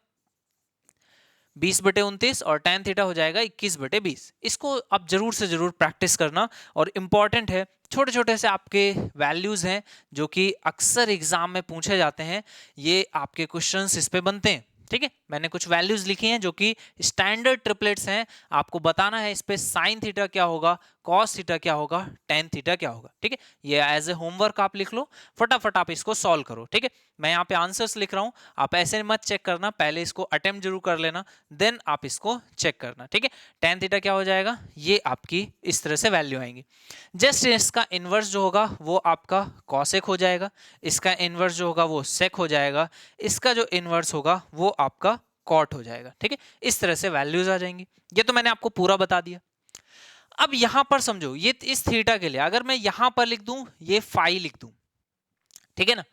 Speaker 1: 20/29 और tan थीटा हो जाएगा 21/20। इसको आप जरूर से जरूर प्रैक्टिस करना और इम्पॉर्टेंट है। छोटे छोटे से आपके वैल्यूज हैं जो कि अक्सर एग्जाम में पूछे जाते हैं, ये आपके क्वेश्चंस इस पे बनते हैं। ठीक है, मैंने कुछ वैल्यूज लिखी हैं जो कि स्टैंडर्ड ट्रिपलेट्स हैं, आपको बताना है इस पे साइन थीटा क्या होगा, कॉस थीटा क्या होगा, टेन थीटा क्या होगा। ठीक है, ये एज ए होमवर्क आप लिख लो, फटाफट आप इसको सॉल्व करो। ठीक है, मैं यहाँ पे आंसर्स लिख रहा हूँ, आप ऐसे मत चेक करना, पहले इसको अटेम्प्ट जरूर कर लेना, देन आप इसको चेक करना। ठीक है, टेन थीटा क्या हो जाएगा, ये आपकी इस तरह से वैल्यू आएंगी। जस्ट इसका इनवर्स जो होगा वो आपका कॉसेक हो जाएगा, इसका इनवर्स जो होगा वो सेक हो जाएगा, इसका जो इनवर्स होगा वो आपका कॉट हो जाएगा। ठीक है, इस तरह से वैल्यूज आ जाएंगी। ये तो मैंने आपको पूरा बता दिया। अब यहां पर समझो, ये इस थीटा के लिए अगर मैं यहां पर लिख दूं, ये फाई लिख दूं, ठीक है ना,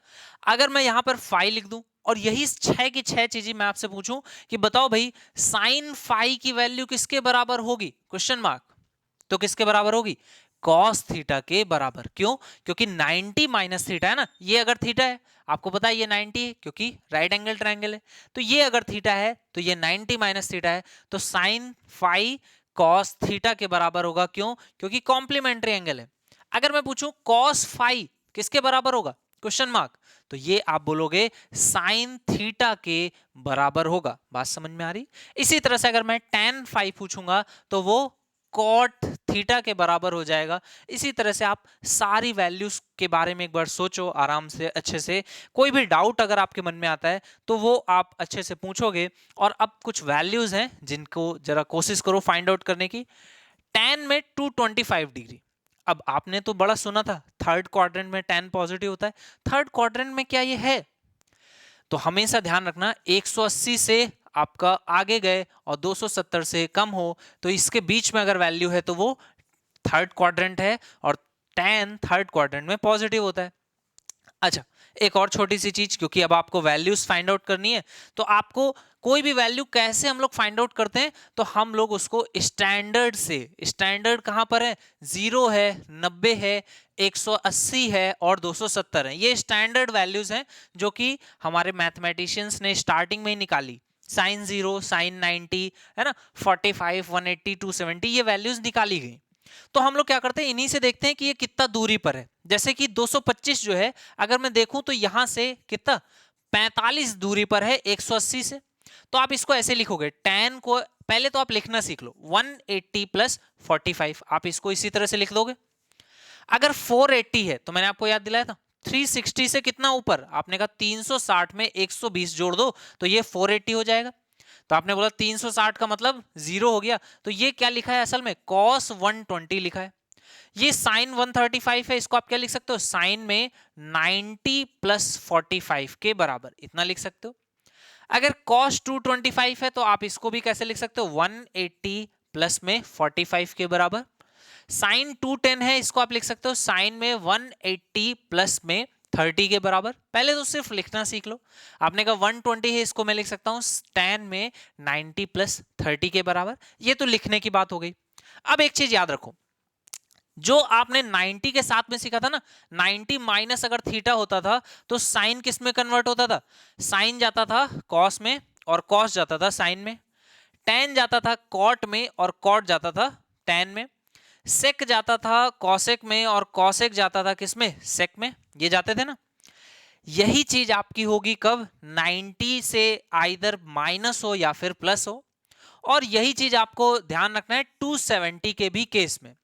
Speaker 1: अगर मैं यहां पर फाई लिख दूं और यही 6 की 6 चीजें मैं आपसे पूछूं कि बताओ भाई साइन फाई की वैल्यू किसके बराबर होगी, क्वेश्चन मार्क, तो किसके बराबर होगी, कॉस थीटा के बराबर। क्यों, क्योंकि 90 माइनस थीटा है ना, ये अगर थीटा है, आपको पता है ये 90 है क्योंकि राइट एंगल ट्रायंगल है, तो ये अगर थीटा है तो ये 90 माइनस थीटा है, तो साइन फाई कॉस थीटा के बराबर होगा। क्यों, क्योंकि कॉम्प्लीमेंट्री एंगल है। अगर मैं पूछूं कॉस फाई किसके बराबर होगा, क्वेश्चन मार्क, तो ये आप बोलोगे साइन थीटा के बराबर होगा। बात समझ में आ रही। इसी तरह से अगर मैं tan फाई पूछूंगा तो वो कॉट थीटा के बराबर हो जाएगा। इसी तरह से आप सारी वैल्यूज के बारे में एक बार सोचो आराम से, अच्छे से, कोई भी डाउट अगर आपके मन में आता है तो वो आप अच्छे से पूछोगे। और अब कुछ वैल्यूज हैं जिनको जरा कोशिश करो फाइंड आउट करने की। tan में 225 डिग्री, अब आपने तो बड़ा सुना था थर्ड क्वाड्रेंट में tan पॉजिटिव होता है, थर्ड क्वाड्रेंट में क्या ये है, तो हमेशा ध्यान रखना 180 से आपका आगे गए और 270 से कम हो तो इसके बीच में अगर वैल्यू है तो वो थर्ड क्वाड्रेंट है, और tan थर्ड क्वाड्रेंट में पॉजिटिव होता है। अच्छा, एक और छोटी सी चीज, क्योंकि अब आपको वैल्यूज फाइंड आउट करनी है, तो आपको कोई भी वैल्यू कैसे हम लोग फाइंड आउट करते हैं, तो हम लोग उसको स्टैंडर्ड से, स्टैंडर्ड कहां पर है, 0 है, 90 है, 180 है और 270 है, ये स्टैंडर्ड वैल्यूज हैं जो कि हमारे मैथमेटिशियंस ने स्टार्टिंग में ही निकाली। साइन 0, साइन 90 है ना, 45, 180, 270, ये वैल्यूज निकाली गई। तो हम लोग क्या करते हैं, इन्हीं से देखते हैं कि ये कितना दूरी पर है। जैसे कि 225 जो है, अगर मैं देखूं तो यहां से कितना 45 दूरी पर है 180 से, तो आप इसको ऐसे लिखोगे, tan को पहले तो आप लिखना सीख लो, 180 प्लस 45, आप इसको इसी तरह से लिख दोगे। अगर 480 है तो मैंने आपको याद दिलाया था 360 से कितना ऊपर, आपने कहा 360 में 120 जोड़ दो तो ये 480 हो जाएगा। तो आपने बोला 360 का मतलब 0 हो गया, तो ये क्या लिखा है असल में, cos 120 लिखा है। ये साइन 135 है, इसको आप क्या लिख सकते हो, साइन में 90 प्लस 45 के बराबर, इतना लिख सकते हो। अगर cos 225 है तो आप इसको भी कैसे लिख सकते हो, 180 प्लस में 45 के बराबर। साइन 210 है, इसको आप लिख सकते हो साइन में 180 प्लस में 30 के बराबर। पहले तो सिर्फ लिखना सीख लो। आपने कहा 120 है, इसको मैं लिख सकता हूं tan में 90 प्लस 30 के बराबर। ये तो लिखने की बात हो गई। अब एक चीज याद रखो, जो आपने 90 के साथ में सीखा था ना, 90 माइनस अगर थीटा होता था तो साइन किस में कन्वर्ट होता था, साइन जाता था कॉस में और कॉस जाता था साइन में, tan जाता था कॉट में और कॉट जाता था tan में, सेक जाता था कॉसेक में और कॉसेक जाता था किसमें, सेक में, ये जाते थे ना। यही चीज आपकी होगी कब, 90 से आइदर माइनस हो या फिर प्लस हो। और यही चीज आपको ध्यान रखना है 270 के भी केस में।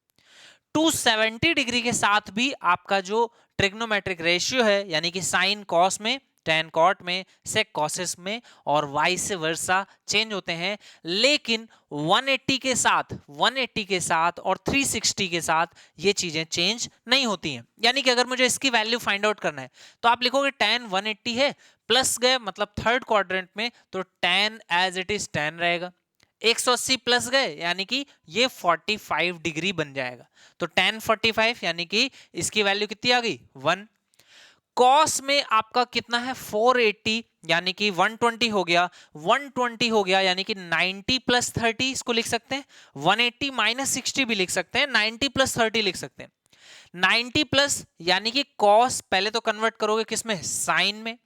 Speaker 1: 270 डिग्री के साथ भी आपका जो ट्रिग्नोमेट्रिक रेशियो है, यानी कि साइन कॉस में, tan कॉट में, सेक कॉसेस में और वाइस वर्सा चेंज होते हैं। लेकिन 180 के साथ और 360 के साथ ये चीजें चेंज नहीं होती हैं। यानी कि अगर मुझे इसकी वैल्यू फाइंड आउट करना है तो आप लिखोगे tan 180 है, प्लस गए मतलब थर्ड क्वाड्रेंट में, तो tan as it is tan रहेगा। 180 प्लस गए यानी कि ये 45 डिग्री बन जाएगा, तो tan 45 यानी कि इसकी वैल्यू कितनी आ गई, 1। कॉस में आपका कितना है 480, यानी कि 120 हो गया, 120 हो गया यानी कि 90 प्लस 30 इसको लिख सकते हैं, 180 माइनस 60 भी लिख सकते हैं, 90 प्लस 30 लिख सकते हैं। 90 प्लस यानी कि कॉस पहले तो कन्वर्ट करोगे किसमें, साइन में,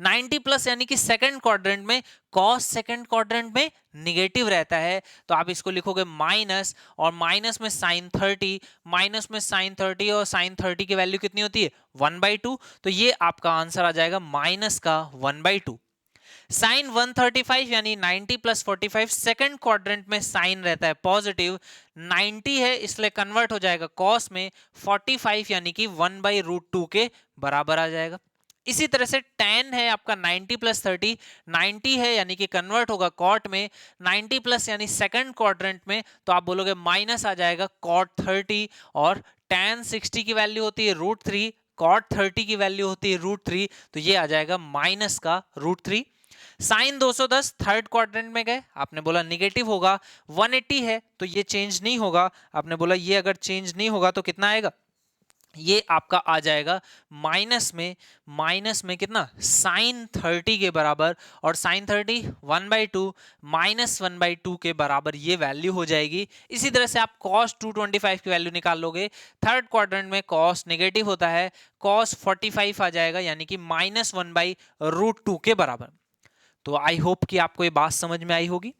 Speaker 1: 90 प्लस यानी कि सेकंड क्वाड्रेंट में कॉस सेकंड क्वाड्रेंट में निगेटिव रहता है, तो आप इसको लिखोगे माइनस, और माइनस में साइन 30, माइनस में साइन 30, और साइन 30 की वैल्यू कितनी होती है 1/2, तो ये आपका आंसर आ जाएगा माइनस का 1/2। साइन 135 यानी 90 प्लस 45 सेकंड क्वाड्रेंट में साइन रहता है पॉजिटिव, 90 है इसलिए कन्वर्ट हो जाएगा कॉस में, 45 यानी कि 1/√2 के बराबर आ जाएगा। इसी तरह से tan है आपका 90 प्लस 30, 90 है यानी कि कन्वर्ट होगा कॉट में, 90 प्लस यानी सेकंड क्वाड्रेंट में, तो आप बोलोगे माइनस आ जाएगा कॉट 30, और tan 60 की वैल्यू होती है √3, कॉट 30 की वैल्यू होती है √3, तो ये आ जाएगा माइनस का √3। साइन 210 थर्ड क्वाड्रेंट में गए, आपने बोला निगेटिव होगा, 180 है तो ये चेंज नहीं होगा, आपने बोला ये अगर चेंज नहीं होगा तो कितना आएगा, ये आपका आ जाएगा माइनस में कितना साइन 30 के बराबर, और साइन 30 1/2 माइनस 1/2 के बराबर ये वैल्यू हो जाएगी। इसी तरह से आप cos 225 की वैल्यू निकाल लोगे, थर्ड क्वाड्रेंट में cos नेगेटिव होता है, cos 45 आ जाएगा यानी कि -1/√2 के बराबर। तो आई होप कि आपको ये बात समझ में आई होगी।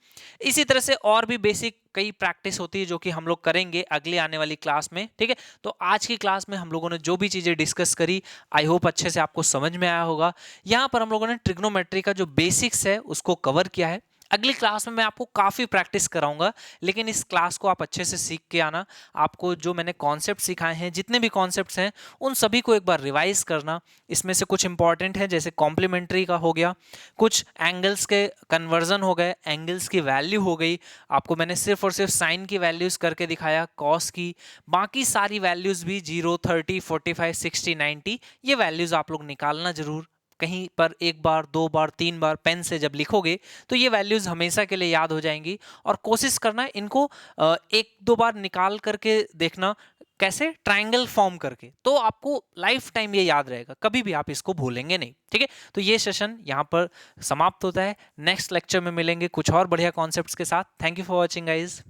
Speaker 1: इसी तरह से और भी बेसिक कई प्रैक्टिस होती है जो कि हम लोग करेंगे अगले आने वाली क्लास में, ठीक है। तो आज की क्लास में हम लोगों ने जो भी चीजें डिस्कस करी आई होप अच्छे से आपको समझ में आया होगा। यहाँ पर हम लोगों ने ट्रिग्नोमेट्री का जो बेसिक्स है उसको कवर किया है। अगली क्लास में मैं आपको काफ़ी प्रैक्टिस कराऊंगा, लेकिन इस क्लास को आप अच्छे से सीख के आना। आपको जो मैंने कॉन्सेप्ट सिखाए हैं, जितने भी कॉन्सेप्ट्स हैं उन सभी को एक बार रिवाइज करना। इसमें से कुछ इंपॉर्टेंट है जैसे कॉम्प्लीमेंट्री का हो गया, कुछ एंगल्स के कन्वर्जन हो गए, एंगल्स की वैल्यू हो गई, आपको मैंने सिर्फ और सिर्फ साइन की वैल्यूज़ करके दिखाया, कॉस की, बाकी सारी वैल्यूज़ भी 0, 30, 45, 60, 90 ये वैल्यूज़ आप लोग निकालना जरूर। कहीं पर एक बार, दो बार, तीन बार पेन से जब लिखोगे तो ये वैल्यूज हमेशा के लिए याद हो जाएंगी। और कोशिश करना इनको एक दो बार निकाल करके देखना, कैसे ट्रायंगल फॉर्म करके, तो आपको लाइफ टाइम ये याद रहेगा, कभी भी आप इसको भूलेंगे नहीं, ठीक है। तो ये सेशन यहाँ पर समाप्त होता है। नेक्स्ट लेक्चर में मिलेंगे कुछ और बढ़िया कॉन्सेप्ट्स के साथ। Thank you for watching guys.